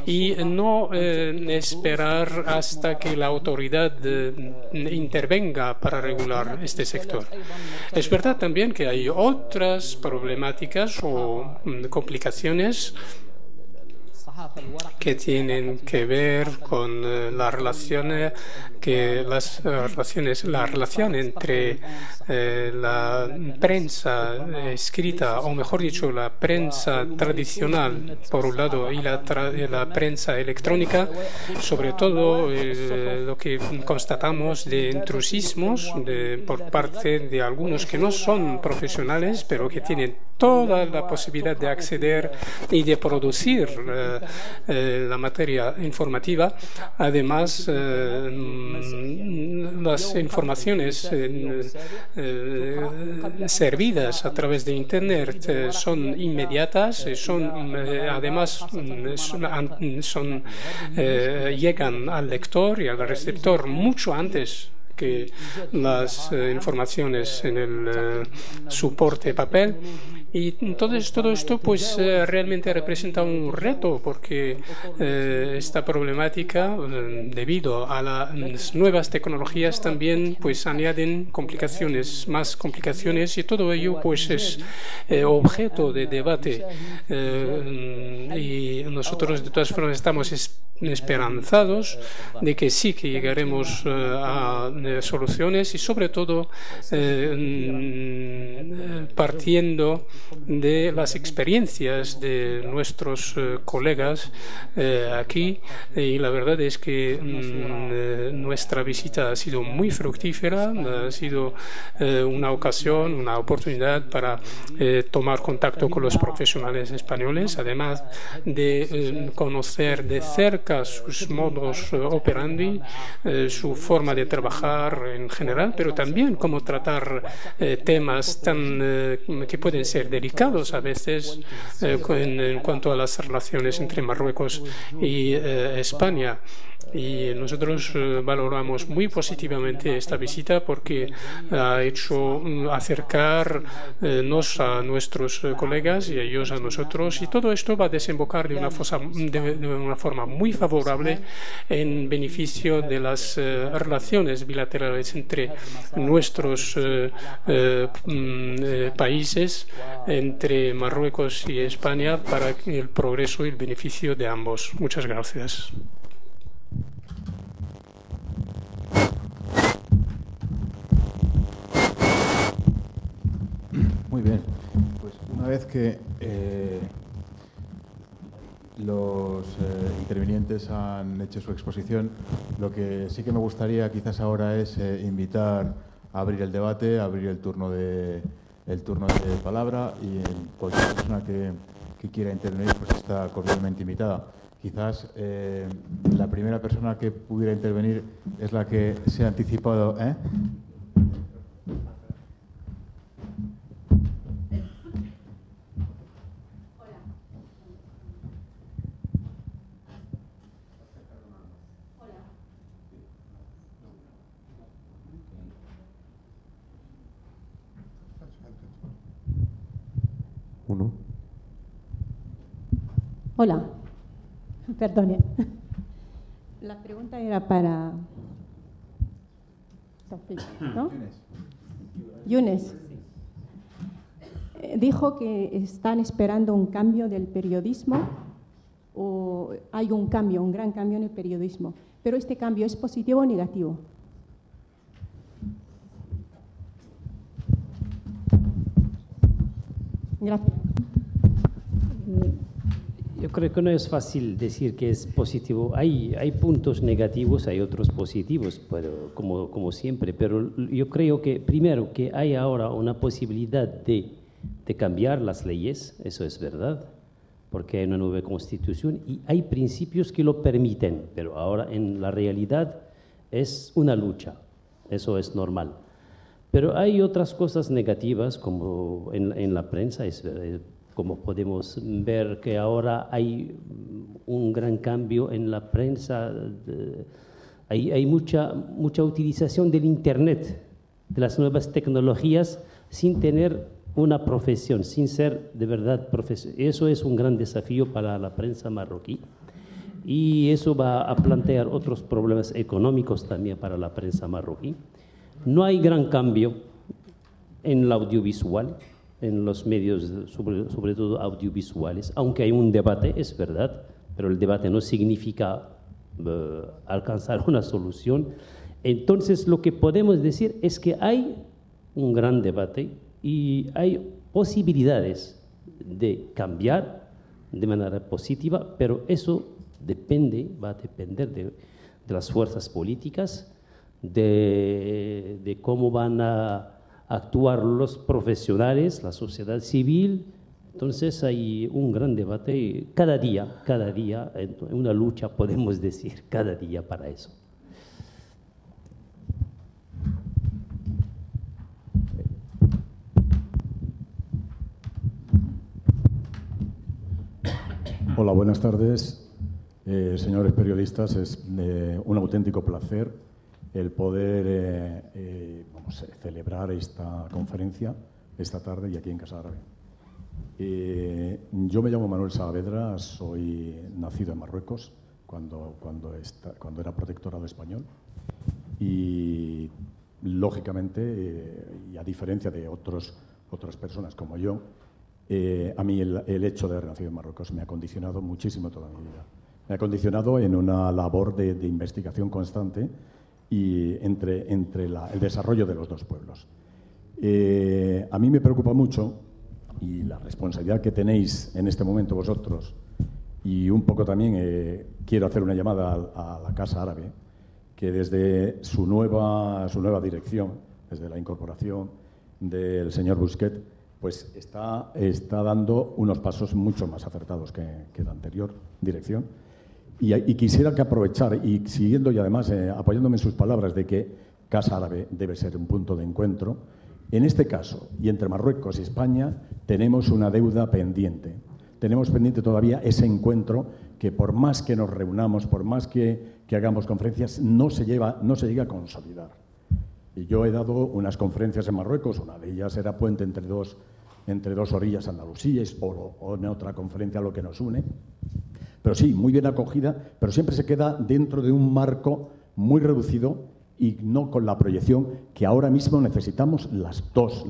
y no esperar hasta que la autoridad intervenga para regular este sector. Es verdad también que hay otras problemáticas o complicaciones que tienen que ver con la relación entre la prensa escrita, o mejor dicho, la prensa tradicional por un lado y la prensa electrónica, sobre todo lo que constatamos de intrusismos por parte de algunos que no son profesionales, pero que tienen toda la posibilidad de acceder y de producir la materia informativa. Además, las informaciones servidas a través de Internet son inmediatas, además llegan al lector y al receptor mucho antes que las informaciones en el soporte papel. Y entonces todo esto pues realmente representa un reto, porque esta problemática, debido a las nuevas tecnologías, también pues añaden más complicaciones, y todo ello pues es objeto de debate. Y nosotros de todas formas estamos esperanzados de que sí, que llegaremos a soluciones, y sobre todo partiendo de las experiencias de nuestros colegas aquí. Y la verdad es que nuestra visita ha sido muy fructífera, ha sido una ocasión, una oportunidad para tomar contacto con los profesionales españoles, además de conocer de cerca sus modos operandi, su forma de trabajar en general, pero también cómo tratar temas que pueden ser delicados a veces en cuanto a las relaciones entre Marruecos y España. Y nosotros valoramos muy positivamente esta visita, porque ha hecho acercarnos a nuestros colegas y ellos a nosotros, y todo esto va a desembocar de una forma muy favorable en beneficio de las relaciones bilaterales entre nuestros países, entre Marruecos y España, para el progreso y el beneficio de ambos. Muchas gracias. Muy bien, pues una vez que los intervinientes han hecho su exposición, lo que sí que me gustaría quizás ahora es invitar a abrir el debate, a abrir el turno de palabra, y cualquier persona que quiera intervenir pues está cordialmente invitada. Quizás la primera persona que pudiera intervenir es la que se ha anticipado. Hola, perdone. La pregunta era para Sofía, ¿no? Yunes. Dijo que están esperando un cambio del periodismo, o hay un gran cambio en el periodismo, pero ¿este cambio es positivo o negativo? Gracias. Yo creo que no es fácil decir que es positivo. Hay puntos negativos, hay otros positivos, pero como siempre. Pero yo creo que, primero, que hay ahora una posibilidad de cambiar las leyes, eso es verdad, porque hay una nueva constitución y hay principios que lo permiten, pero ahora en la realidad es una lucha, eso es normal. Pero hay otras cosas negativas, como en la prensa, como podemos ver que ahora hay un gran cambio en la prensa, hay mucha utilización del Internet, de las nuevas tecnologías, sin tener una profesión, sin ser de verdad profesión. Eso es un gran desafío para la prensa marroquí, y eso va a plantear otros problemas económicos también para la prensa marroquí. No hay gran cambio en el audiovisual, en los medios, sobre todo audiovisuales, aunque hay un debate, es verdad, pero el debate no significa alcanzar una solución. Entonces, lo que podemos decir es que hay un gran debate y hay posibilidades de cambiar de manera positiva, pero eso va a depender de las fuerzas políticas, de cómo van a actuar los profesionales, la sociedad civil. Entonces hay un gran debate cada día, una lucha podemos decir, cada día para eso. Hola, buenas tardes. Señores periodistas, es un auténtico placer el poder celebrar esta conferencia esta tarde y aquí en Casa Árabe. Yo me llamo Manuel Saavedra, soy nacido en Marruecos cuando era protectorado español y, lógicamente, y a diferencia de otras personas como yo, a mí el hecho de haber nacido en Marruecos me ha condicionado muchísimo toda mi vida. Me ha condicionado en una labor de investigación constante y entre el desarrollo de los dos pueblos. A mí me preocupa mucho, y la responsabilidad que tenéis en este momento vosotros, y un poco también quiero hacer una llamada a la Casa Árabe, que desde su nueva dirección, desde la incorporación del señor Busquet, pues está dando unos pasos mucho más acertados que la anterior dirección. Y quisiera que aprovechar, y siguiendo y además apoyándome en sus palabras de que Casa Árabe debe ser un punto de encuentro, en este caso, y entre Marruecos y España, tenemos una deuda pendiente. Tenemos pendiente todavía ese encuentro que, por más que nos reunamos, por más que hagamos conferencias, no se llega a consolidar. Y yo he dado unas conferencias en Marruecos, una de ellas era puente entre dos orillas andalusíes, o en otra conferencia lo que nos une. Pero sí, muy bien acogida, pero siempre se queda dentro de un marco muy reducido y no con la proyección que ahora mismo necesitamos las dos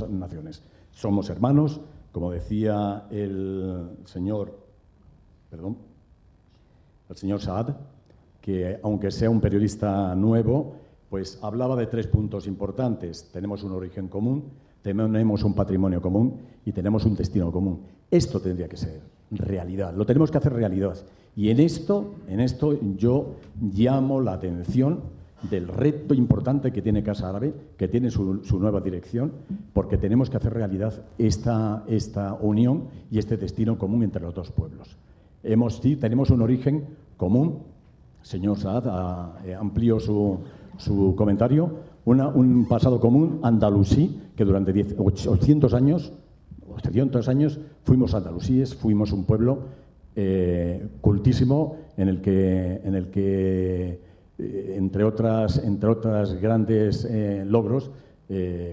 naciones. Somos hermanos, como decía el señor Saad, que aunque sea un periodista nuevo, pues hablaba de 3 puntos importantes. Tenemos un origen común, tenemos un patrimonio común y tenemos un destino común. Esto tendría que ser realidad, lo tenemos que hacer realidad. Y en esto yo llamo la atención del reto importante que tiene Casa Árabe, que tiene su nueva dirección, porque tenemos que hacer realidad esta unión y este destino común entre los dos pueblos. Tenemos un origen común. Señor Saad amplió su comentario, un pasado común andalusí, que durante 800 años fuimos andalusíes, fuimos un pueblo cultísimo en el que entre otras grandes logros,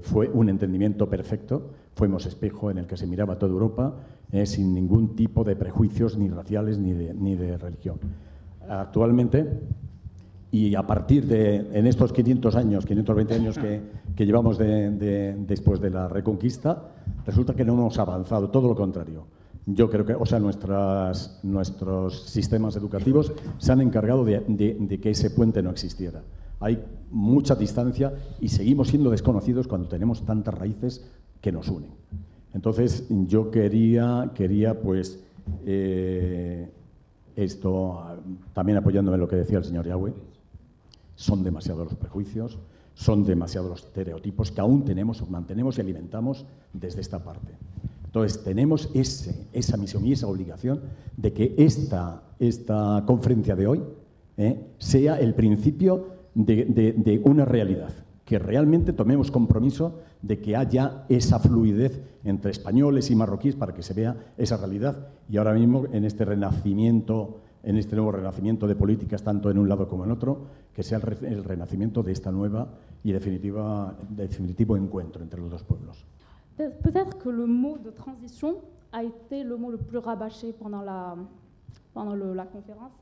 fue un entendimiento perfecto. Fuimos espejo en el que se miraba toda Europa sin ningún tipo de prejuicios ni raciales ni de religión. Actualmente, y a partir en estos 520 años que llevamos después de la Reconquista, resulta que no hemos avanzado, todo lo contrario. Yo creo que, nuestros sistemas educativos se han encargado de que ese puente no existiera. Hay mucha distancia y seguimos siendo desconocidos cuando tenemos tantas raíces que nos unen. Entonces, yo quería pues, esto, también apoyándome en lo que decía el señor Yahweh, son demasiados los prejuicios, son demasiados los estereotipos que aún mantenemos y alimentamos desde esta parte. Entonces, tenemos esa misión y esa obligación de que esta conferencia de hoy sea el principio de una realidad, que realmente tomemos compromiso de que haya esa fluidez entre españoles y marroquíes para que se vea esa realidad. Y ahora mismo, en este nuevo renacimiento de políticas, tanto en un lado como en otro, que sea el renacimiento de esta nueva y definitivo encuentro entre los dos pueblos. Peut-être que le mot de transition a été le mot le plus rabâché pendant la conférence.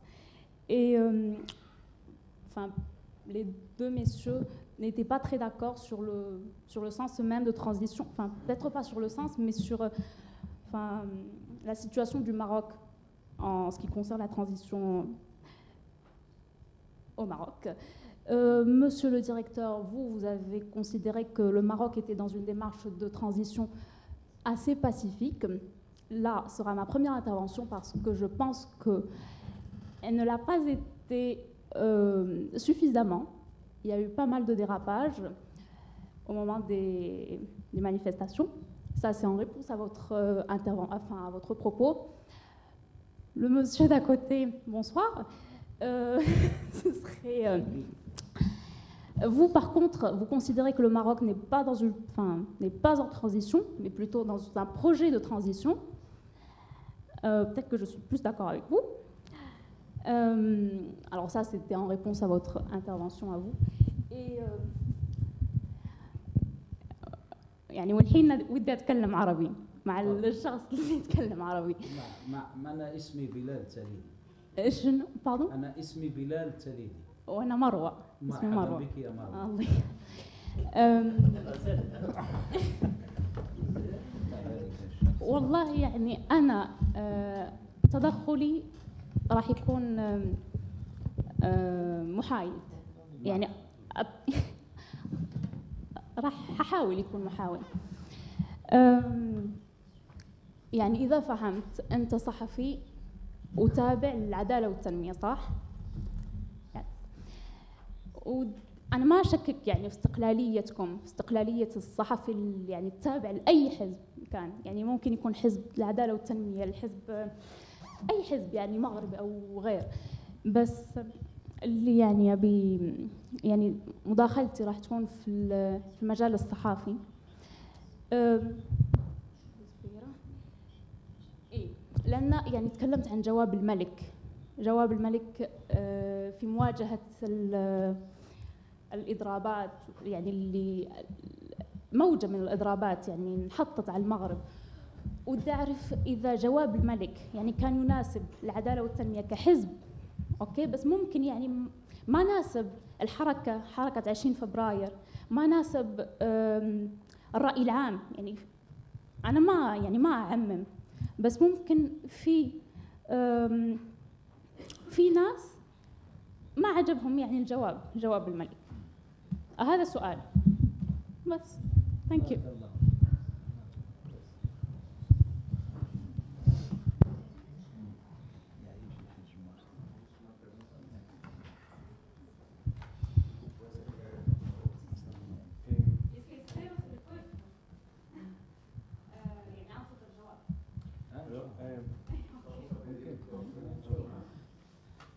Et les deux messieurs n'étaient pas très d'accord sur le sens même de transition. Enfin, peut-être pas sur le sens, mais sur la situation du Maroc en ce qui concerne la transition au Maroc. Monsieur le directeur, vous avez considéré que le Maroc était dans une démarche de transition assez pacifique. Là sera ma première intervention parce que je pense qu'elle ne l'a pas été suffisamment. Il y a eu pas mal de dérapages. au moment des manifestations. Ça, c'est en réponse à votre, à votre propos. Le monsieur d'à côté, bonsoir. Ce serait... vous, par contre, vous considérez que le Maroc n'est pas en transition, mais plutôt dans un projet de transition. Peut-être que je suis plus d'accord avec vous. Alors ça, c'était en réponse à votre intervention à vous. Et يعني والحين ودي أتكلم عربي مع الشخص اللي يتكلم عربي. أنا اسمي بلال تليدي. شنو؟ باردون؟ أنا اسمي بلال تليدي. وأنا مروة. اسمي مروة. مرحبا بك يا مروة. الله. والله يعني أنا تدخلي راح يكون محايد. يعني راح أحاول يكون محاول. يعني إذا فهمت أنت صحفي وتابع للعدالة والتنمية صح؟ يعني وأنا ما أشكك يعني في استقلاليتكم، في استقلالية الصحفي يعني التابع لأي حزب كان، يعني ممكن يكون حزب العدالة والتنمية، الحزب أي حزب يعني مغربي أو غير، بس اللي يعني أبي يعني مداخلتي راح تكون في المجال الصحافي. لأن يعني تكلمت عن جواب الملك، جواب الملك في مواجهة الإضرابات، يعني اللي موجة من الإضرابات يعني انحطت على المغرب. ودي أعرف إذا جواب الملك يعني كان يناسب العدالة والتنمية كحزب، أوكي، بس ممكن يعني ما ناسب الحركة، حركة 20 فبراير، ما ناسب الرأي العام. يعني أنا ما أعمم، بس ممكن في ناس ما عجبهم يعني جواب الملك. هذا سؤال بس. ثانك يو.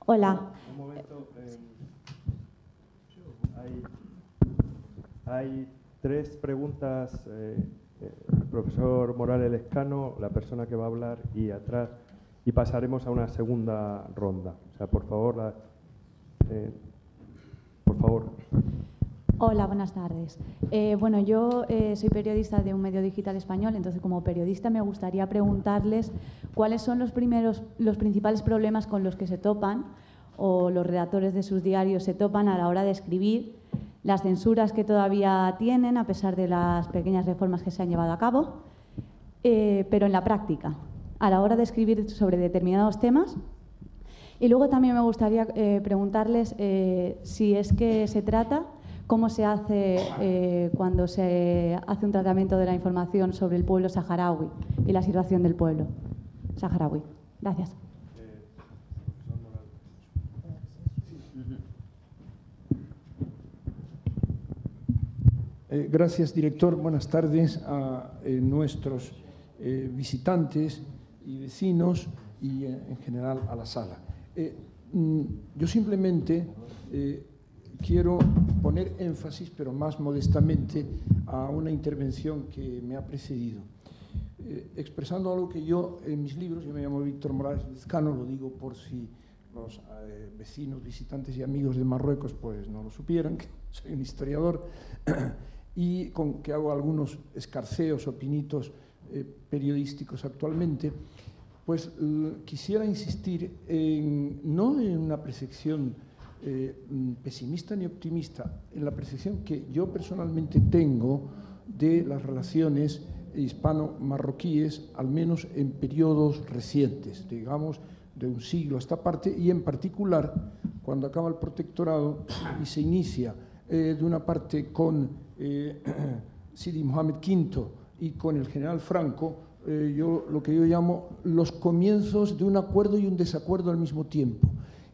Hola. Un momento. Hay tres preguntas. El profesor Morales Lescano, la persona que va a hablar, y atrás, y pasaremos a una segunda ronda. O sea, por favor, por favor. Hola, buenas tardes. Bueno, yo soy periodista de un medio digital español, entonces como periodista me gustaría preguntarles cuáles son los principales problemas con los que se topan o los redactores de sus diarios se topan a la hora de escribir, las censuras que todavía tienen a pesar de las pequeñas reformas que se han llevado a cabo, pero en la práctica, a la hora de escribir sobre determinados temas. Y luego también me gustaría preguntarles si es que se trata, cómo se hace cuando se hace un tratamiento de la información sobre el pueblo saharaui y la situación del pueblo saharaui. Gracias. Gracias, director. Buenas tardes a nuestros visitantes y vecinos y en general a la sala. Yo simplemente quiero poner énfasis, pero más modestamente, a una intervención que me ha precedido, expresando algo que yo en mis libros, yo me llamo Víctor Morales Lescano, lo digo por si los vecinos, visitantes y amigos de Marruecos pues no lo supieran, que soy un historiador y con que hago algunos escarceos o pinitos periodísticos actualmente, pues quisiera insistir no en una percepción pesimista ni optimista, en la percepción que yo personalmente tengo de las relaciones hispano-marroquíes, al menos en periodos recientes, digamos de un siglo a esta parte, y en particular cuando acaba el protectorado y se inicia de una parte con Sidi Mohamed V y con el general Franco, lo que yo llamo los comienzos de un acuerdo y un desacuerdo al mismo tiempo.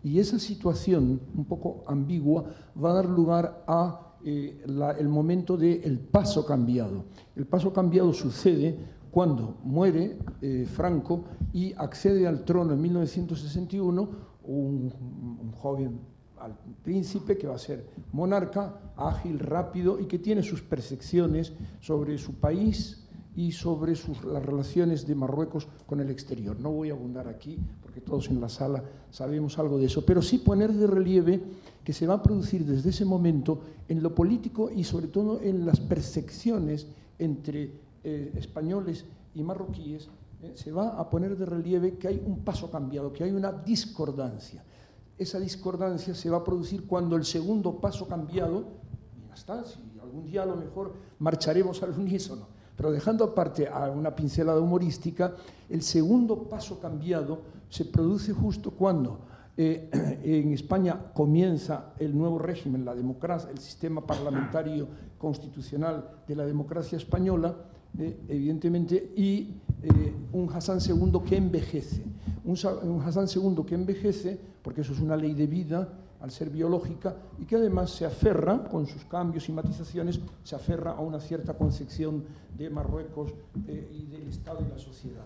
Y esa situación, un poco ambigua, va a dar lugar a el momento del paso cambiado. El paso cambiado sucede cuando muere Franco y accede al trono en 1961 un joven príncipe que va a ser monarca, ágil, rápido y que tiene sus percepciones sobre su país y sobre las relaciones de Marruecos con el exterior. No voy a abundar aquí porque todos en la sala sabemos algo de eso, pero sí poner de relieve que se va a producir desde ese momento en lo político y sobre todo en las percepciones entre españoles y marroquíes, se va a poner de relieve que hay un paso cambiado, que hay una discordancia. Esa discordancia se va a producir cuando el segundo paso cambiado, y ya está, si algún día a lo mejor marcharemos al unísono, pero dejando aparte a una pincelada humorística, el segundo paso cambiado se produce justo cuando en España comienza el nuevo régimen, la democracia, el sistema parlamentario constitucional de la democracia española, evidentemente, y un Hassan II que envejece. Un Hassan II que envejece, porque eso es una ley de vida, al ser biológica, y que además se aferra, con sus cambios y matizaciones, se aferra a una cierta concepción de Marruecos y del Estado y la sociedad.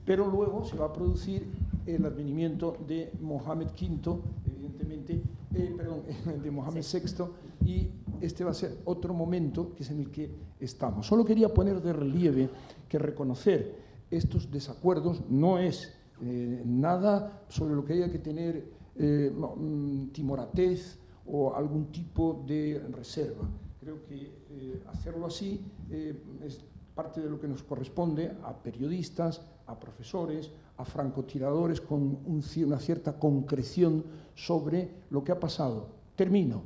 Pero luego se va a producir el advenimiento de Mohamed V, evidentemente, de Mohamed VI, y este va a ser otro momento que es en el que estamos. Solo quería poner de relieve que reconocer estos desacuerdos no es nada sobre lo que haya que tener timoratez o algún tipo de reserva. Creo que hacerlo así es parte de lo que nos corresponde a periodistas, a profesores, a francotiradores con una cierta concreción sobre lo que ha pasado. Termino.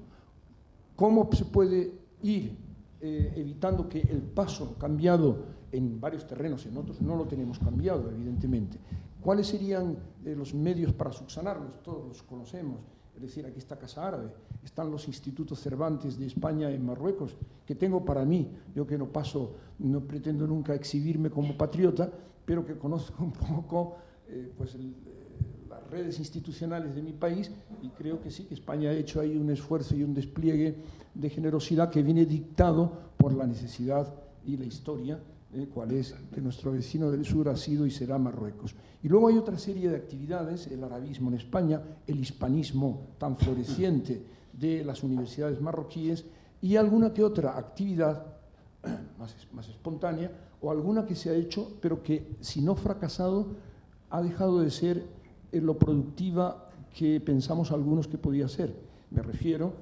¿Cómo se puede ir evitando que el paso cambiado en varios terrenos, en otros no lo tenemos cambiado, evidentemente? ¿Cuáles serían los medios para subsanarlos? Todos los conocemos. Es decir, aquí está Casa Árabe, están los institutos Cervantes de España en Marruecos, que tengo para mí, yo que no pretendo nunca exhibirme como patriota, pero que conozco un poco las redes institucionales de mi país, y creo que sí, que España ha hecho ahí un esfuerzo y un despliegue de generosidad que viene dictado por la necesidad y la historia, cuál es que nuestro vecino del sur ha sido y será Marruecos. Y luego hay otra serie de actividades, el arabismo en España, el hispanismo tan floreciente de las universidades marroquíes y alguna que otra actividad más espontánea o alguna que se ha hecho, pero que si no fracasado, ha dejado de ser lo productiva que pensamos algunos que podía ser. Me refiero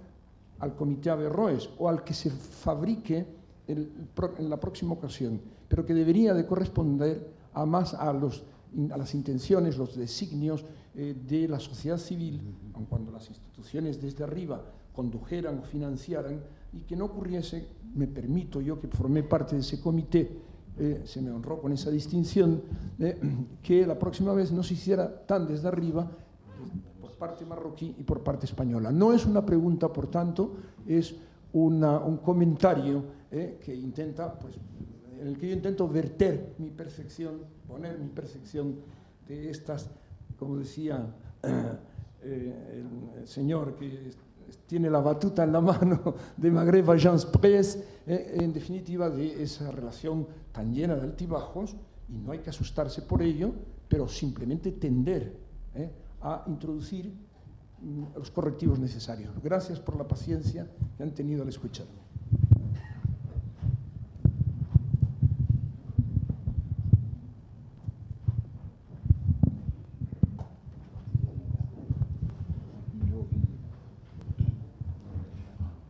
al Comité Averroes o al que se fabrique en la próxima ocasión, pero que debería de corresponder a las intenciones, los designios de la sociedad civil, aun cuando las instituciones desde arriba condujeran o financiaran, y que no ocurriese, me permito yo que formé parte de ese comité, se me honró con esa distinción, que la próxima vez no se hiciera tan desde arriba por parte marroquí y por parte española. No es una pregunta, por tanto, es un comentario que intenta, en el que yo intento verter mi percepción, poner mi percepción de estas, como decía el señor que tiene la batuta en la mano de Maghreb Agence Presse, en definitiva de esa relación tan llena de altibajos, y no hay que asustarse por ello, pero simplemente tender a introducir los correctivos necesarios. Gracias por la paciencia que han tenido al escucharme.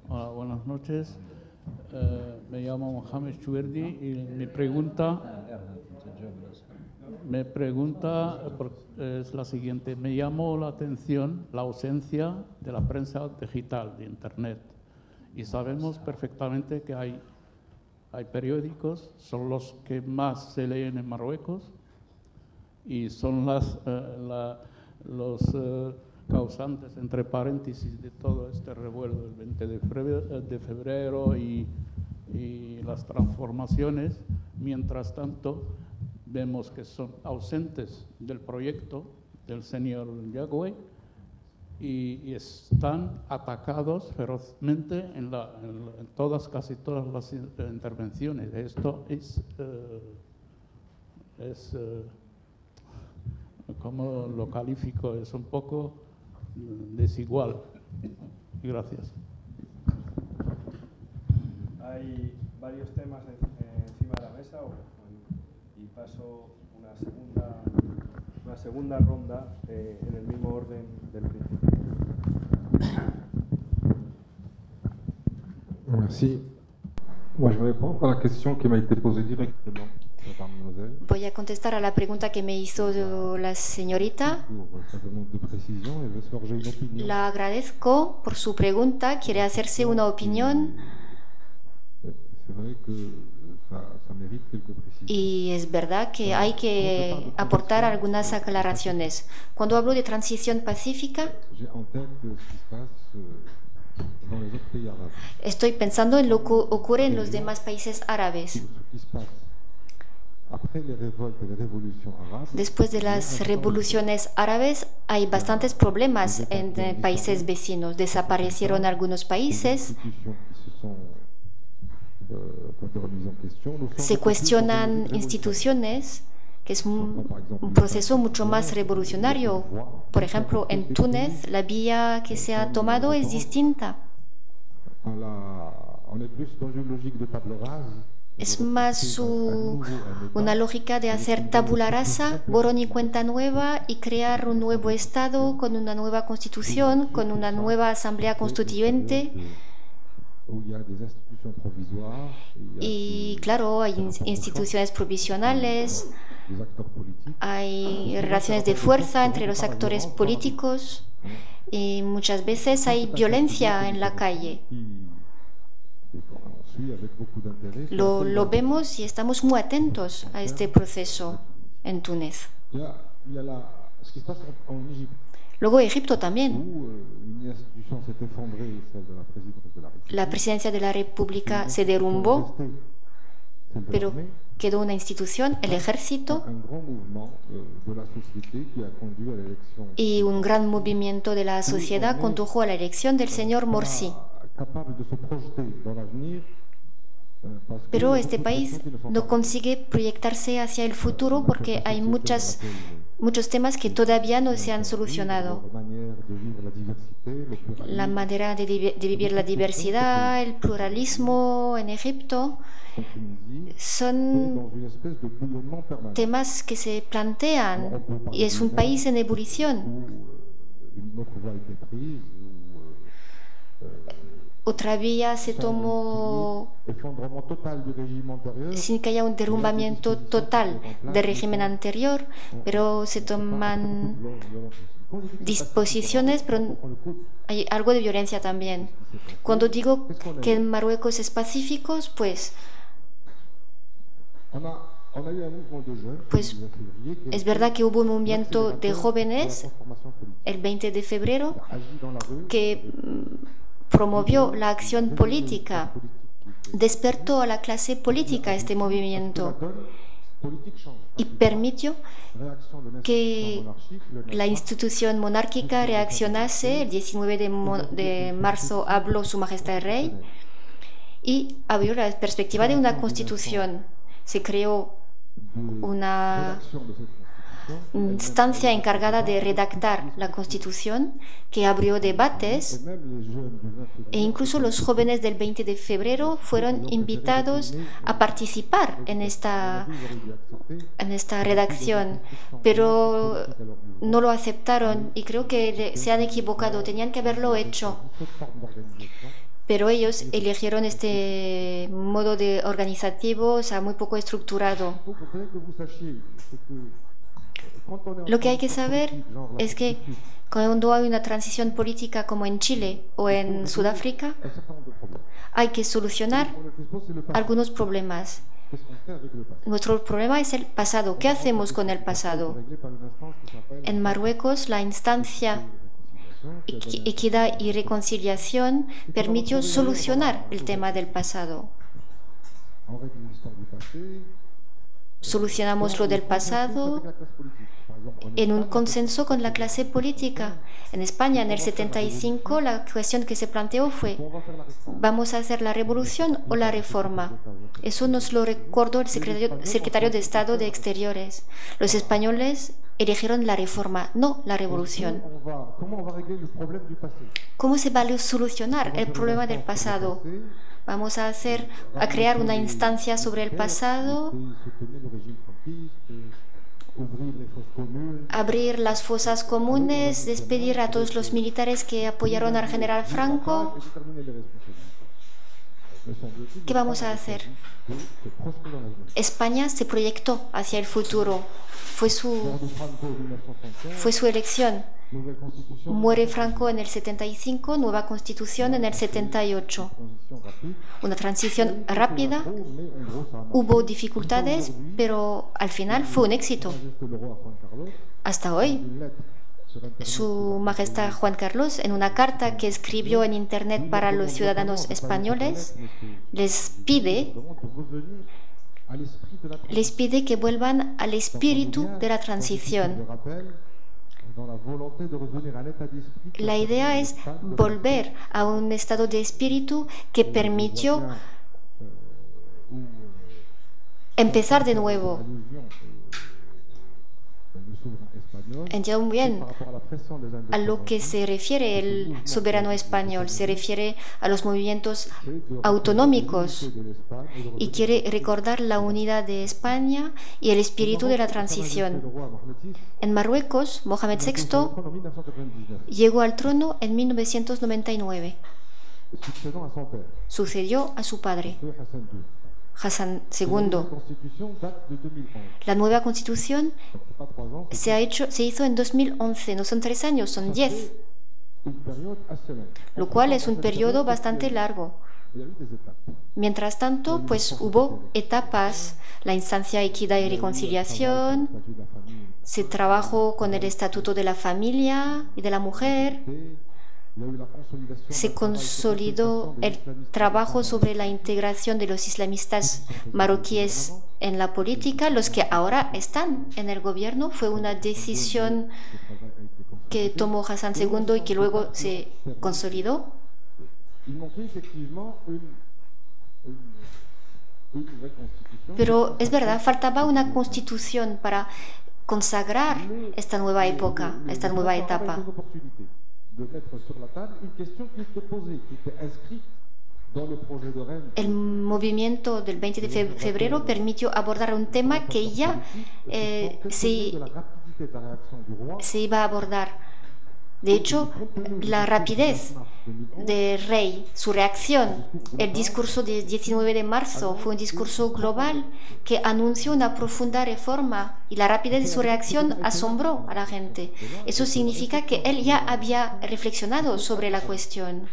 Hola, buenas noches. Me llamo Mohamed Chouerdi y mi pregunta es la siguiente. Me llamó la atención la ausencia de la prensa digital, de Internet. Y sabemos perfectamente que hay periódicos, son los que más se leen en Marruecos y son los causantes, entre paréntesis, de todo este revuelo del 20 de febrero y las transformaciones. Mientras tanto, vemos que son ausentes del proyecto del señor Yagüe y están atacados ferozmente en casi todas las intervenciones. Esto ¿cómo lo califico? Es un poco desigual. Gracias. Hay varios temas encima de la mesa y paso una segunda ronda en el mismo orden del principio. Merci. Moi, je vais répondre à la question qui m'a été posée directement par mademoiselle. Voy a contestar a la pregunta que me hizo la señorita. La agradezco por su pregunta. Quiere hacerse una opinión. Y es verdad que hay que aportar algunas aclaraciones. Cuando hablo de transición pacífica, estoy pensando en lo que ocurre en los demás países árabes. Después de las revoluciones árabes hay bastantes problemas en países vecinos. Desaparecieron algunos países. Se cuestionan instituciones, que es un proceso mucho más revolucionario. Por ejemplo, en Túnez la vía que se ha tomado es distinta. Es más una lógica de hacer tabula rasa, borrón y cuenta nueva y crear un nuevo Estado con una nueva constitución, con una nueva asamblea constituyente. Y claro, hay instituciones provisionales, hay relaciones de fuerza entre los actores políticos y muchas veces hay violencia en la calle. Lo vemos y estamos muy atentos a este proceso en Túnez. Luego Egipto también. La presidencia de la República se derrumbó, pero quedó una institución, el ejército, y un gran movimiento de la sociedad condujo a la elección del señor Morsi. Pero este país no consigue proyectarse hacia el futuro porque hay muchos temas que todavía no se han solucionado. La manera de vivir la diversidad, el pluralismo en Egipto, son temas que se plantean y es un país en ebullición. Otra vía se tomó sin que haya un derrumbamiento total del régimen anterior, pero se toman disposiciones, pero hay algo de violencia también. Cuando digo que en Marruecos es pacífico, pues es verdad que hubo un movimiento de jóvenes el 20 de febrero que promovió la acción política, despertó a la clase política este movimiento y permitió que la institución monárquica reaccionase. El 19 de marzo habló Su Majestad el Rey y abrió la perspectiva de una constitución. Se creó una instancia encargada de redactar la Constitución que abrió debates e incluso los jóvenes del 20 de febrero fueron invitados a participar en esta redacción, pero no lo aceptaron y creo que se han equivocado, tenían que haberlo hecho. Pero ellos eligieron este modo de organizativo, o sea, muy poco estructurado. Lo que hay que saber es que cuando hay una transición política como en Chile o en Sudáfrica, hay que solucionar algunos problemas. Nuestro problema es el pasado. ¿Qué hacemos con el pasado? En Marruecos, la instancia Equidad y Reconciliación permitió solucionar el tema del pasado. solucionamos lo del pasado en un consenso con la clase política. En España, en el 75, la cuestión que se planteó fue: ¿vamos a hacer la revolución o la reforma? Eso nos lo recordó el secretario de Estado de Exteriores. Los españoles eligieron la reforma, no la revolución. ¿Cómo se va a solucionar el problema del pasado? Vamos a crear una instancia sobre el pasado, abrir las fosas comunes, despedir a todos los militares que apoyaron al general Franco. ¿Qué vamos a hacer? España se proyectó hacia el futuro. Fue su elección. Muere Franco en el 75, nueva constitución en el 78. Una transición rápida, hubo dificultades, pero al final fue un éxito. Hasta hoy, Su Majestad Juan Carlos, en una carta que escribió en Internet para los ciudadanos españoles, les pide que vuelvan al espíritu de la transición. La idea es volver a un estado de espíritu que permitió empezar de nuevo. Entiendo muy bien a lo que se refiere el soberano español. Se refiere a los movimientos autonómicos y quiere recordar la unidad de España y el espíritu de la transición. En Marruecos, Mohamed VI llegó al trono en 1999. Sucedió a su padre, Hassan II. La nueva constitución se hizo en 2011, no son 3 años, son 10, lo cual es un periodo bastante largo. Mientras tanto, pues hubo etapas, la instancia Equidad y Reconciliación, se trabajó con el Estatuto de la Familia y de la Mujer, se consolidó el trabajo sobre la integración de los islamistas marroquíes en la política. Los que ahora están en el gobierno fue una decisión que tomó Hassan II y que luego se consolidó. Pero es verdad, faltaba una constitución para consagrar esta nueva época, esta nueva etapa. El movimiento del 20 de febrero permitió abordar un tema que ya se iba a abordar. De hecho, la rapidez del rey, su reacción, el discurso del 19 de marzo fue un discurso global que anunció una profunda reforma y la rapidez de su reacción asombró a la gente. Eso significa que él ya había reflexionado sobre la cuestión.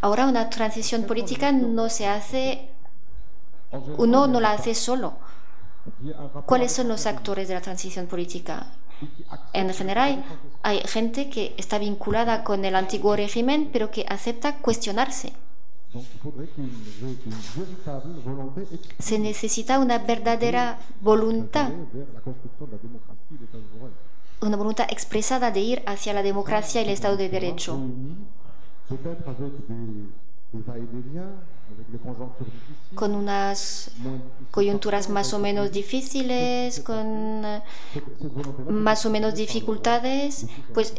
Ahora una transición política no se hace, uno no la hace solo. ¿Cuáles son los actores de la transición política? En general, hay gente que está vinculada con el antiguo régimen, pero que acepta cuestionarse. Se necesita una verdadera voluntad, una voluntad expresada de ir hacia la democracia y el Estado de Derecho. Con unas coyunturas más o menos difíciles, con más o menos dificultades, pues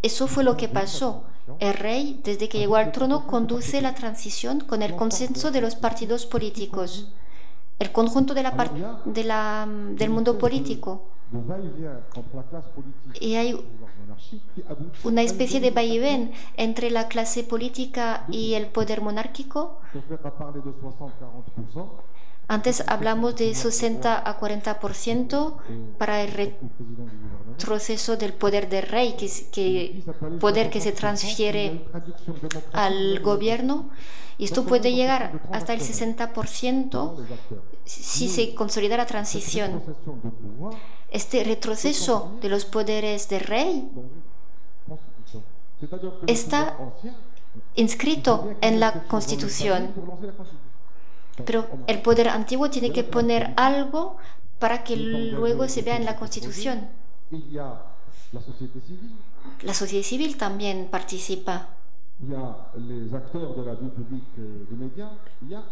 eso fue lo que pasó. El rey, desde que llegó al trono, conduce la transición con el consenso de los partidos políticos, el conjunto del mundo político. Y hay una especie de vaivén entre la clase política y el poder monárquico. Antes hablamos de 60 a 40% para el retroceso del poder del rey, poder que se transfiere al gobierno. Y esto puede llegar hasta el 60% si se consolida la transición. Este retroceso de los poderes del rey está inscrito en la Constitución. Pero el poder antiguo tiene que poner algo para que luego se vea en la Constitución. La sociedad civil también participa.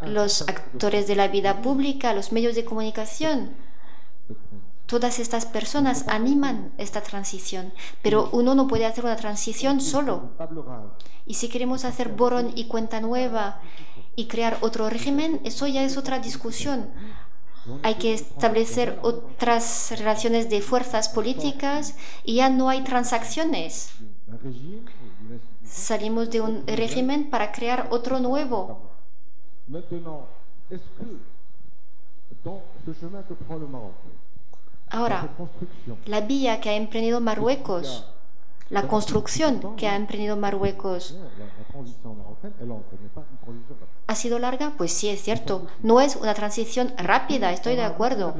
Los actores de la vida pública, los medios de comunicación, todas estas personas animan esta transición, pero uno no puede hacer una transición solo. Y si queremos hacer borrón y cuenta nueva y crear otro régimen, eso ya es otra discusión. Hay que establecer otras relaciones de fuerzas políticas y ya no hay transacciones. Salimos de un régimen para crear otro nuevo. Ahora, la vía que ha emprendido Marruecos, la construcción que ha emprendido Marruecos, ¿ha sido larga? Pues sí, es cierto. No es una transición rápida, estoy de acuerdo.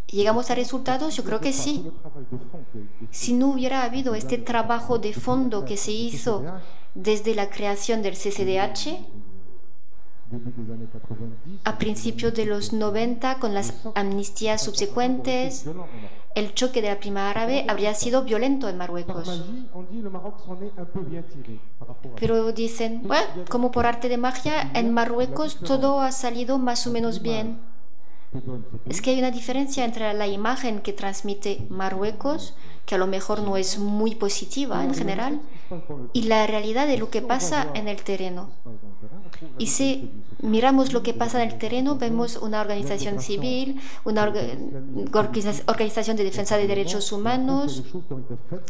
¿Llegamos a resultados? Yo creo que sí. Si no hubiera habido este trabajo de fondo que se hizo desde la creación del CCDH, a principios de los 90, con las amnistías subsecuentes, el choque de la primavera árabe habría sido violento en Marruecos. Pero dicen, bueno, como por arte de magia, en Marruecos todo ha salido más o menos bien. Es que hay una diferencia entre la imagen que transmite Marruecos, que a lo mejor no es muy positiva en general, y la realidad de lo que pasa en el terreno. Y si miramos lo que pasa en el terreno, vemos una organización civil, una organización de defensa de derechos humanos,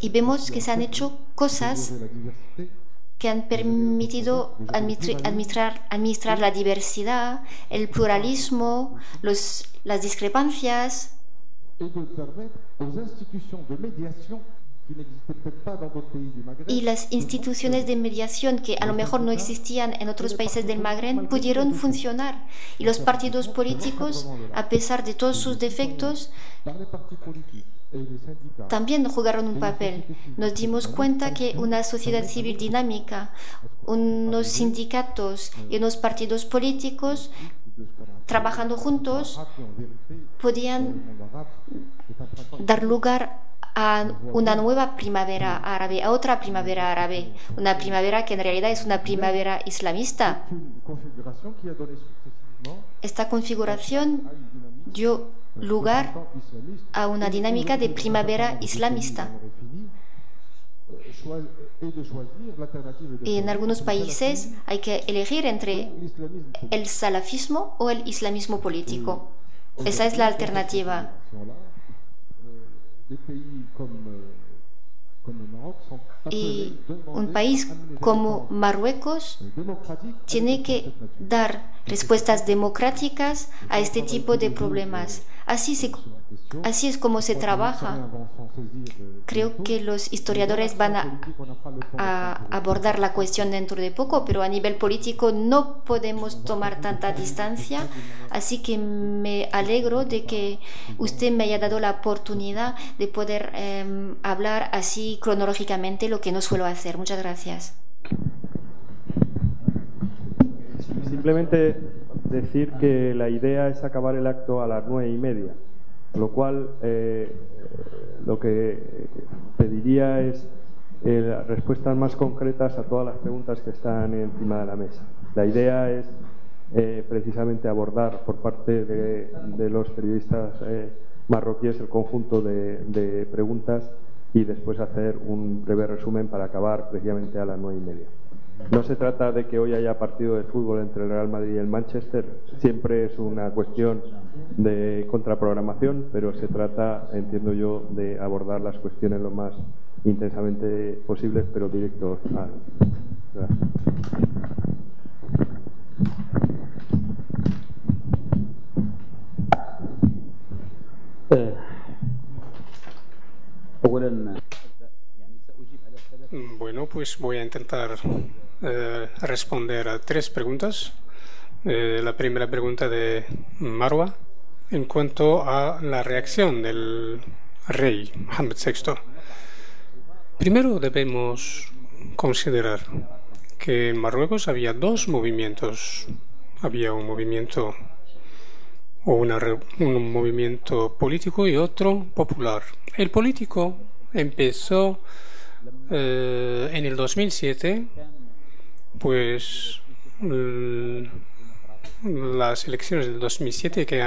y vemos que se han hecho cosas que han permitido administrar la diversidad, el pluralismo, las discrepancias. Y las instituciones de mediación que a lo mejor no existían en otros países del Magreb pudieron funcionar. Y los partidos políticos, a pesar de todos sus defectos, también jugaron un papel. Nos dimos cuenta que una sociedad civil dinámica, unos sindicatos y unos partidos políticos trabajando juntos podían dar lugar a una nueva primavera árabe, a otra primavera árabe, una primavera que en realidad es una primavera islamista. Esta configuración dio lugar a una dinámica de primavera islamista. Y en algunos países hay que elegir entre el salafismo o el islamismo político. Esa es la alternativa. Y un país como Marruecos tiene que dar respuestas democráticas a este tipo de problemas. Así es como se trabaja. Creo que los historiadores van a abordar la cuestión dentro de poco, pero a nivel político no podemos tomar tanta distancia. Así que me alegro de que usted me haya dado la oportunidad de poder hablar así cronológicamente, lo que no suelo hacer. Muchas gracias. Simplemente decir que la idea es acabar el acto a las 9:30, lo cual lo que pediría es respuestas más concretas a todas las preguntas que están encima de la mesa. La idea es precisamente abordar por parte de los periodistas marroquíes el conjunto de preguntas y después hacer un breve resumen para acabar precisamente a las 9:30. No se trata de que hoy haya partido de fútbol entre el Real Madrid y el Manchester, siempre es una cuestión de contraprogramación, pero se trata, entiendo yo, de abordar las cuestiones lo más intensamente posibles, pero directos a... Gracias. Bueno, pues voy a intentar responder a 3 preguntas. La primera pregunta de Marwa, en cuanto a la reacción del rey Mohammed VI. Primero debemos considerar que en Marruecos había 2 movimientos había un movimiento o un movimiento político y otro popular. El político empezó en el 2007, pues las elecciones del 2007 que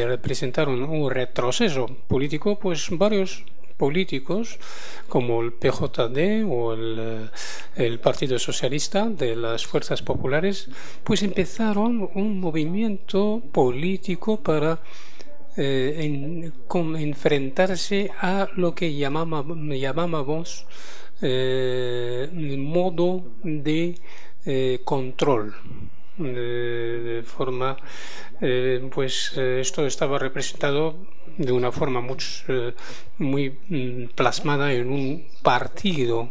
representaron un retroceso político, pues varios políticos como el PJD o el Partido Socialista de las Fuerzas Populares, pues empezaron un movimiento político para enfrentarse a lo que llamábamos modo de control. De forma, pues esto estaba representado de una forma muy plasmada en un partido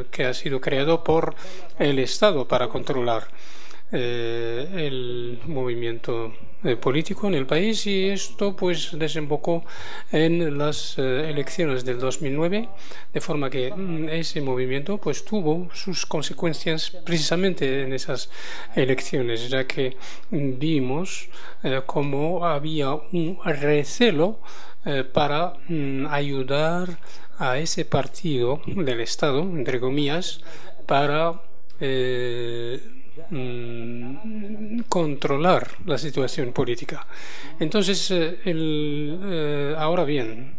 que ha sido creado por el Estado para controlar el movimiento político en el país, y esto pues desembocó en las elecciones del 2009, de forma que ese movimiento pues tuvo sus consecuencias precisamente en esas elecciones, ya que vimos cómo había un recelo para ayudar a ese partido del Estado, entre comillas, para controlar la situación política. Entonces, ahora bien,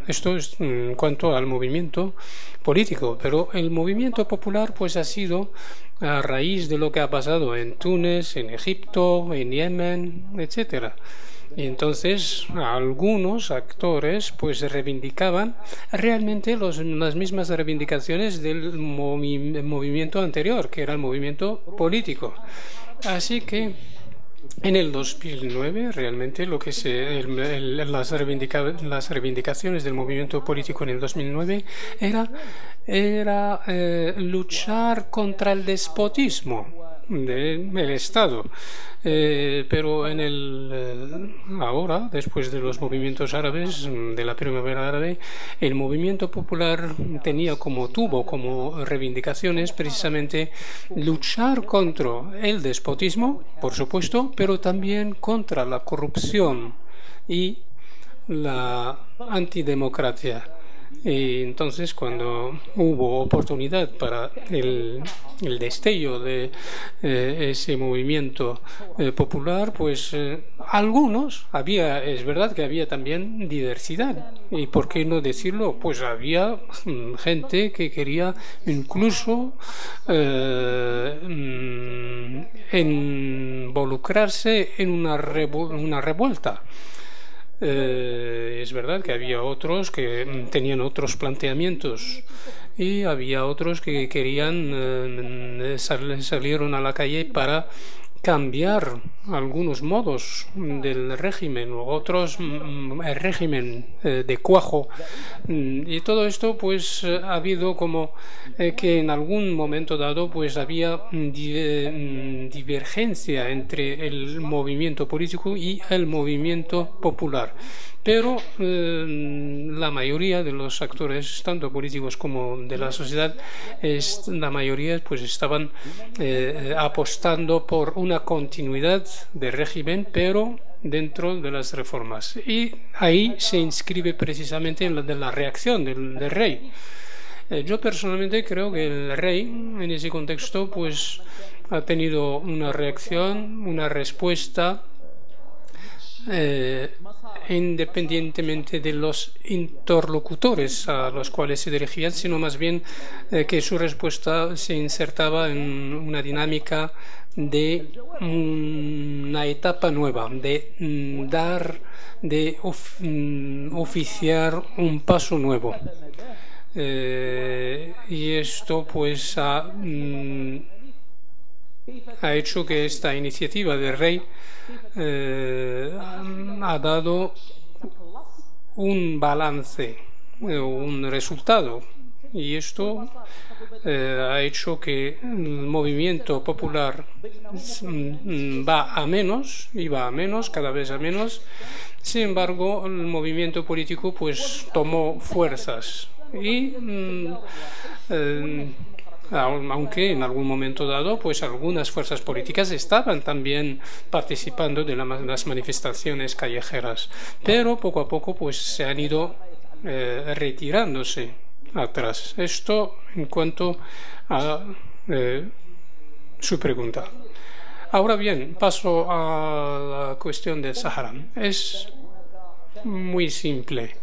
esto es en cuanto al movimiento político, pero el movimiento popular pues ha sido a raíz de lo que ha pasado en Túnez, en Egipto, en Yemen, etcétera. Y entonces algunos actores pues reivindicaban realmente las mismas reivindicaciones del movimiento anterior, que era el movimiento político. Así que en el 2009 realmente las reivindicaciones del movimiento político en el 2009 era luchar contra el despotismo del Estado, pero ahora, después de los movimientos árabes, de la primavera árabe, el movimiento popular tuvo como reivindicaciones precisamente luchar contra el despotismo, por supuesto, pero también contra la corrupción y la antidemocracia. Y entonces, cuando hubo oportunidad para el destello de ese movimiento popular, pues es verdad que había también diversidad, y por qué no decirlo, pues había gente que quería incluso involucrarse en una revuelta. Es verdad que había otros que tenían otros planteamientos, y había otros que salieron a la calle para cambiar algunos modos del régimen, o otros el régimen de cuajo, y todo esto pues ha habido como que en algún momento dado pues había divergencia entre el movimiento político y el movimiento popular. Pero la mayoría de los actores, tanto políticos como de la sociedad, la mayoría pues estaban apostando por una continuidad de régimen, pero dentro de las reformas. Y ahí se inscribe precisamente la reacción del rey. Yo personalmente creo que el rey, en ese contexto, pues ha tenido una reacción, una respuesta, independientemente de los interlocutores a los cuales se dirigían, sino más bien que su respuesta se insertaba en una dinámica de una etapa nueva, de oficiar un paso nuevo. Y esto pues ha hecho que esta iniciativa del rey ha dado un balance, un resultado, y esto ha hecho que el movimiento popular iba a menos, cada vez a menos. Sin embargo, el movimiento político pues tomó fuerzas, y aunque en algún momento dado pues algunas fuerzas políticas estaban también participando de las manifestaciones callejeras, pero poco a poco pues se han ido retirándose atrás. Esto en cuanto a su pregunta. Ahora bien, paso a la cuestión del Sahara. Es muy simple.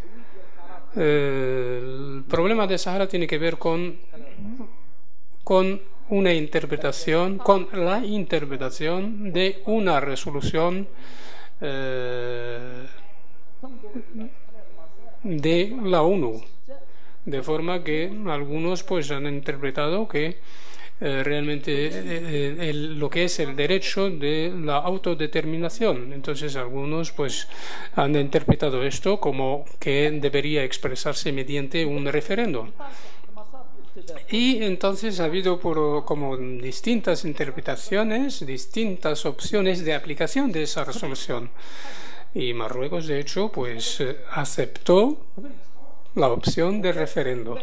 El problema del Sahara tiene que ver con una interpretación, con la interpretación de una resolución de la ONU, de forma que algunos pues han interpretado que realmente lo que es el derecho de la autodeterminación. Entonces algunos pues han interpretado esto como que debería expresarse mediante un referéndum. Y entonces ha habido como distintas interpretaciones, distintas opciones de aplicación de esa resolución. Y Marruecos, de hecho, pues aceptó la opción de referéndum.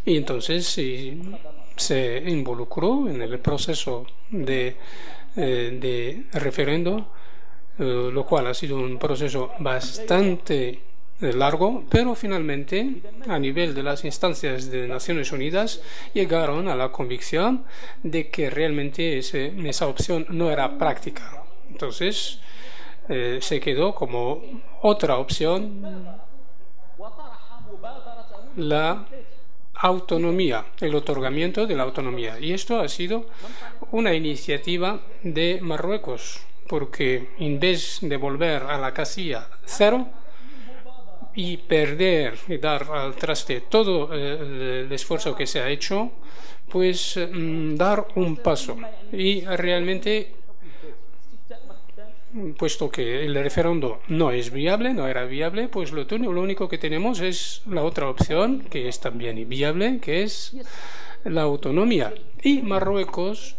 Y entonces se involucró en el proceso de referéndum, lo cual ha sido un proceso bastante largo, pero finalmente a nivel de las instancias de Naciones Unidas llegaron a la convicción de que realmente esa opción no era práctica. Entonces se quedó como otra opción la autonomía, el otorgamiento de la autonomía. Y esto ha sido una iniciativa de Marruecos, porque en vez de volver a la casilla 0 y perder y dar al traste todo el esfuerzo que se ha hecho, pues dar un paso. Y realmente, puesto que el referéndum no es viable, no era viable, pues lo único que tenemos es la otra opción, que es también viable, que es la autonomía. Y Marruecos,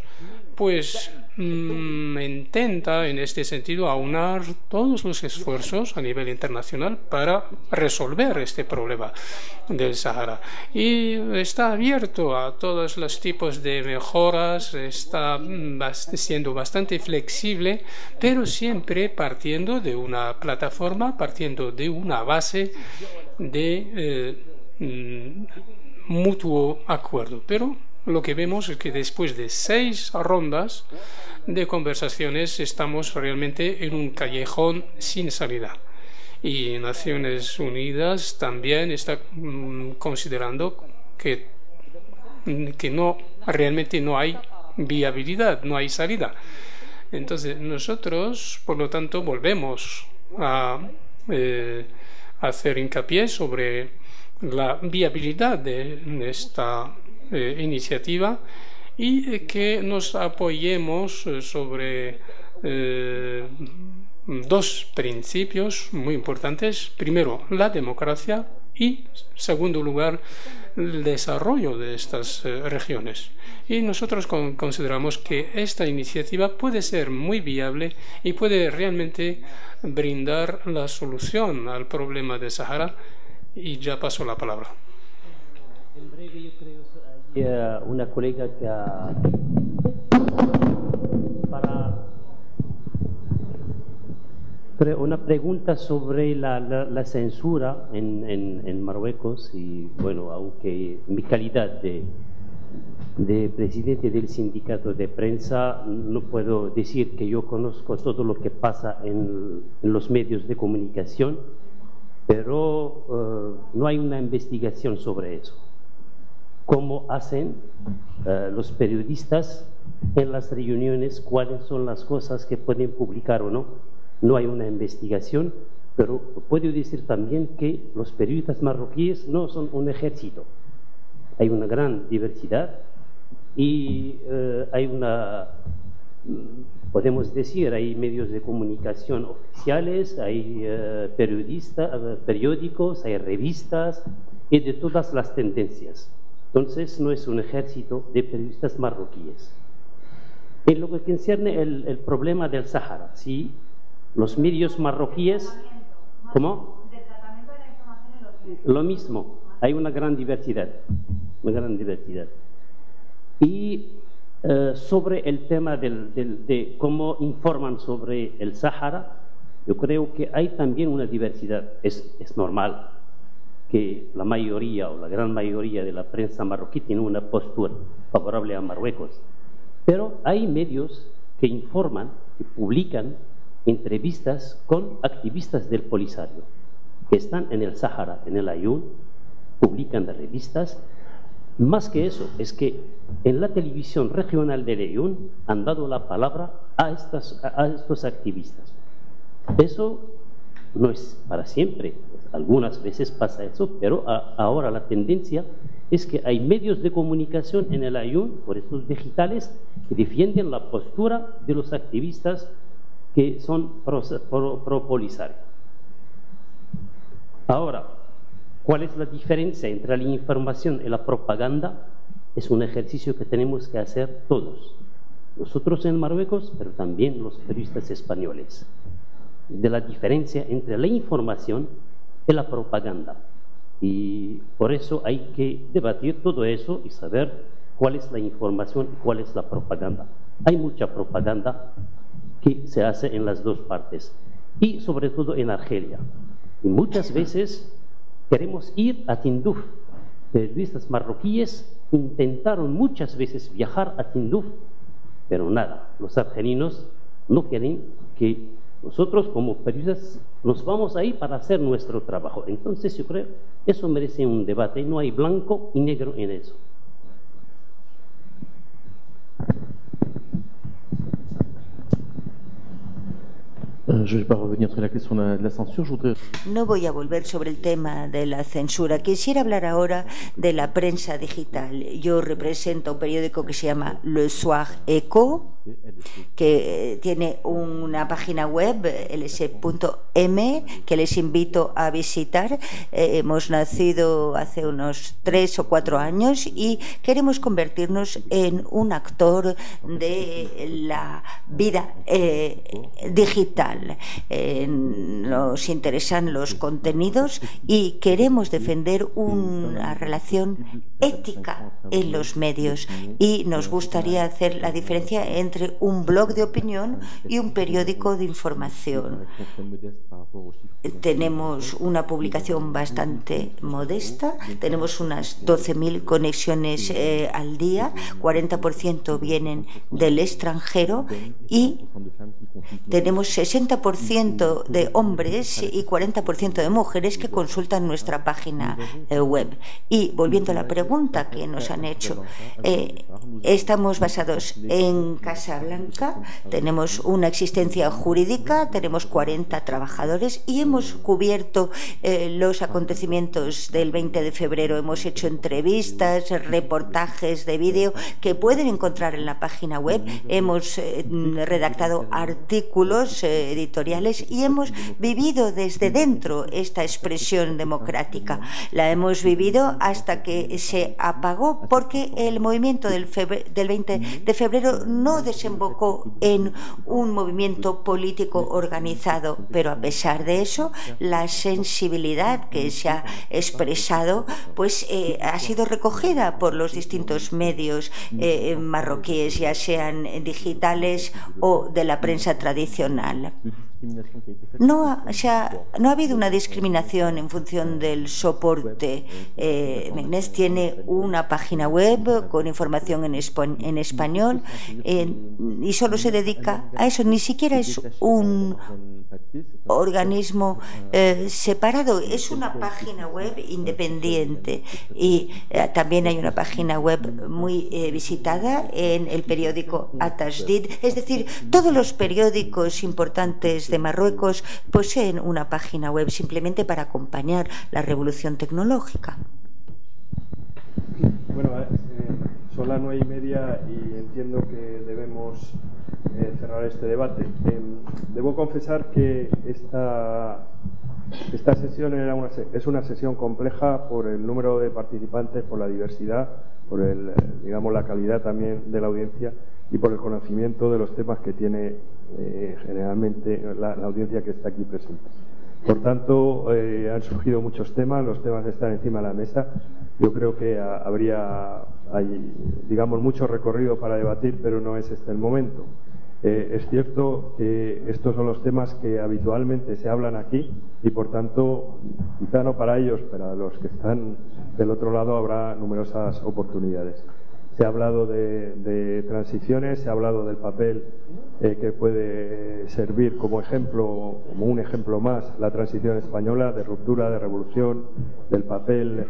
pues intenta en este sentido aunar todos los esfuerzos a nivel internacional para resolver este problema del Sahara, y está abierto a todos los tipos de mejoras, está siendo bastante flexible, pero siempre partiendo de una plataforma, partiendo de una base de mutuo acuerdo. Pero lo que vemos es que después de 6 rondas de conversaciones estamos realmente en un callejón sin salida. Y Naciones Unidas también está considerando que realmente no hay viabilidad, no hay salida. Entonces nosotros, por lo tanto, volvemos a hacer hincapié sobre la viabilidad de esta iniciativa, y que nos apoyemos sobre 2 principios muy importantes. Primero, la democracia, y segundo lugar, el desarrollo de estas regiones. Y nosotros consideramos que esta iniciativa puede ser muy viable y puede realmente brindar la solución al problema de Sahara. Y ya paso la palabra. En breve, yo creo una colega que una pregunta sobre la censura en Marruecos. Y bueno, aunque en mi calidad de presidente del sindicato de prensa no puedo decir que yo conozco todo lo que pasa en los medios de comunicación, pero no hay una investigación sobre eso. ¿Cómo hacen los periodistas en las reuniones? ¿Cuáles son las cosas que pueden publicar o no? No hay una investigación, pero puedo decir también que los periodistas marroquíes no son un ejército. Hay una gran diversidad y hay podemos decir, hay medios de comunicación oficiales, hay periódicos, hay revistas y de todas las tendencias. Entonces no es un ejército de periodistas marroquíes. En lo que concierne el problema del Sahara, ¿sí? Los medios marroquíes, ¿cómo? Lo mismo, hay una gran diversidad, Y sobre el tema de cómo informan sobre el Sáhara, yo creo que hay también una diversidad. Es normal que la mayoría o la gran mayoría de la prensa marroquí tiene una postura favorable a Marruecos, pero hay medios que informan, que publican entrevistas con activistas del Polisario que están en el Sáhara, en el Ayun, publican revistas. Más que eso, es que en la televisión regional del Ayun han dado la palabra a estos activistas. Eso no es para siempre, algunas veces pasa eso, pero ahora la tendencia es que hay medios de comunicación en el Ayun, por estos digitales, que defienden la postura de los activistas que son pro Polisario. Ahora, ¿cuál es la diferencia entre la información y la propaganda? Es un ejercicio que tenemos que hacer todos, nosotros en Marruecos, pero también los periodistas españoles, de la diferencia entre la información y la propaganda. Y por eso hay que debatir todo eso y saber cuál es la información y cuál es la propaganda. Hay mucha propaganda que se hace en las dos partes, y sobre todo en Argelia. Y muchas veces queremos ir a Tinduf. Periodistas marroquíes intentaron muchas veces viajar a Tinduf, pero nada, los argelinos no quieren que nosotros como periodistas nos vamos ahí para hacer nuestro trabajo. Entonces yo creo que eso merece un debate, no hay blanco y negro en eso. No voy a volver sobre el tema de la censura. Quisiera hablar ahora de la prensa digital. Yo represento un periódico que se llama Le Soir Echo, que tiene una página web, ls.m, que les invito a visitar. Hemos nacido hace unos 3 o 4 años y queremos convertirnos en un actor de la vida digital. Nos interesan los contenidos y queremos defender una relación ética en los medios, y nos gustaría hacer la diferencia entre un blog de opinión y un periódico de información. Tenemos una publicación bastante modesta, tenemos unas 12.000 conexiones al día, 40% vienen del extranjero, y tenemos 60% de hombres y 40% de mujeres que consultan nuestra página web. Y volviendo a la pregunta que nos han hecho, estamos basados en Casablanca, tenemos una existencia jurídica, tenemos 40 trabajadores y hemos cubierto los acontecimientos del 20 de febrero. Hemos hecho entrevistas, reportajes de vídeo que pueden encontrar en la página web. Hemos redactado artículos editoriales y hemos vivido desde dentro esta expresión democrática. La hemos vivido hasta que se apagó porque el movimiento del 20 de febrero no desembocó en un movimiento político organizado, pero a pesar de eso, la sensibilidad que se ha expresado pues ha sido recogida por los distintos medios marroquíes, ya sean digitales o de la prensa tradicional. No ha habido una discriminación en función del soporte. Meknès tiene una página web con información en español y solo se dedica a eso. Ni siquiera es un organismo separado, es una página web independiente. Y también hay una página web muy visitada en el periódico Atasdid. Es decir, todos los periódicos importantes de Marruecos poseen una página web simplemente para acompañar la revolución tecnológica. Bueno, son las 9:30 y entiendo que debemos cerrar este debate. Debo confesar que esta sesión es una sesión compleja por el número de participantes, por la diversidad, por la calidad también de la audiencia y por el conocimiento de los temas que tiene generalmente la audiencia que está aquí presente. Por tanto, han surgido muchos temas, los temas están encima de la mesa. Yo creo que habría hay, digamos, mucho recorrido para debatir, pero no es este el momento. Es cierto que estos son los temas que habitualmente se hablan aquí y, por tanto, quizá no para ellos, pero a los que están del otro lado habrá numerosas oportunidades. Se ha hablado de transiciones, se ha hablado del papel que puede servir como ejemplo, como un ejemplo más, la transición española, de ruptura, de revolución, del papel,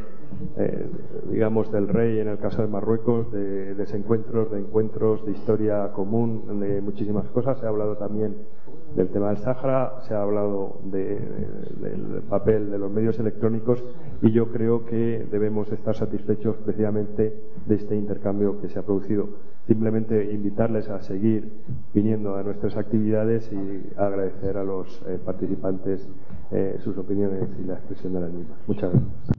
digamos, del rey en el caso de Marruecos, de desencuentros, de encuentros, de historia común, de muchísimas cosas. Se ha hablado también del tema del Sáhara, se ha hablado del papel de los medios electrónicos, y yo creo que debemos estar satisfechos precisamente de este intercambio que se ha producido. Simplemente invitarles a seguir viniendo a nuestras actividades y agradecer a los participantes sus opiniones y la expresión de las mismas. Muchas gracias.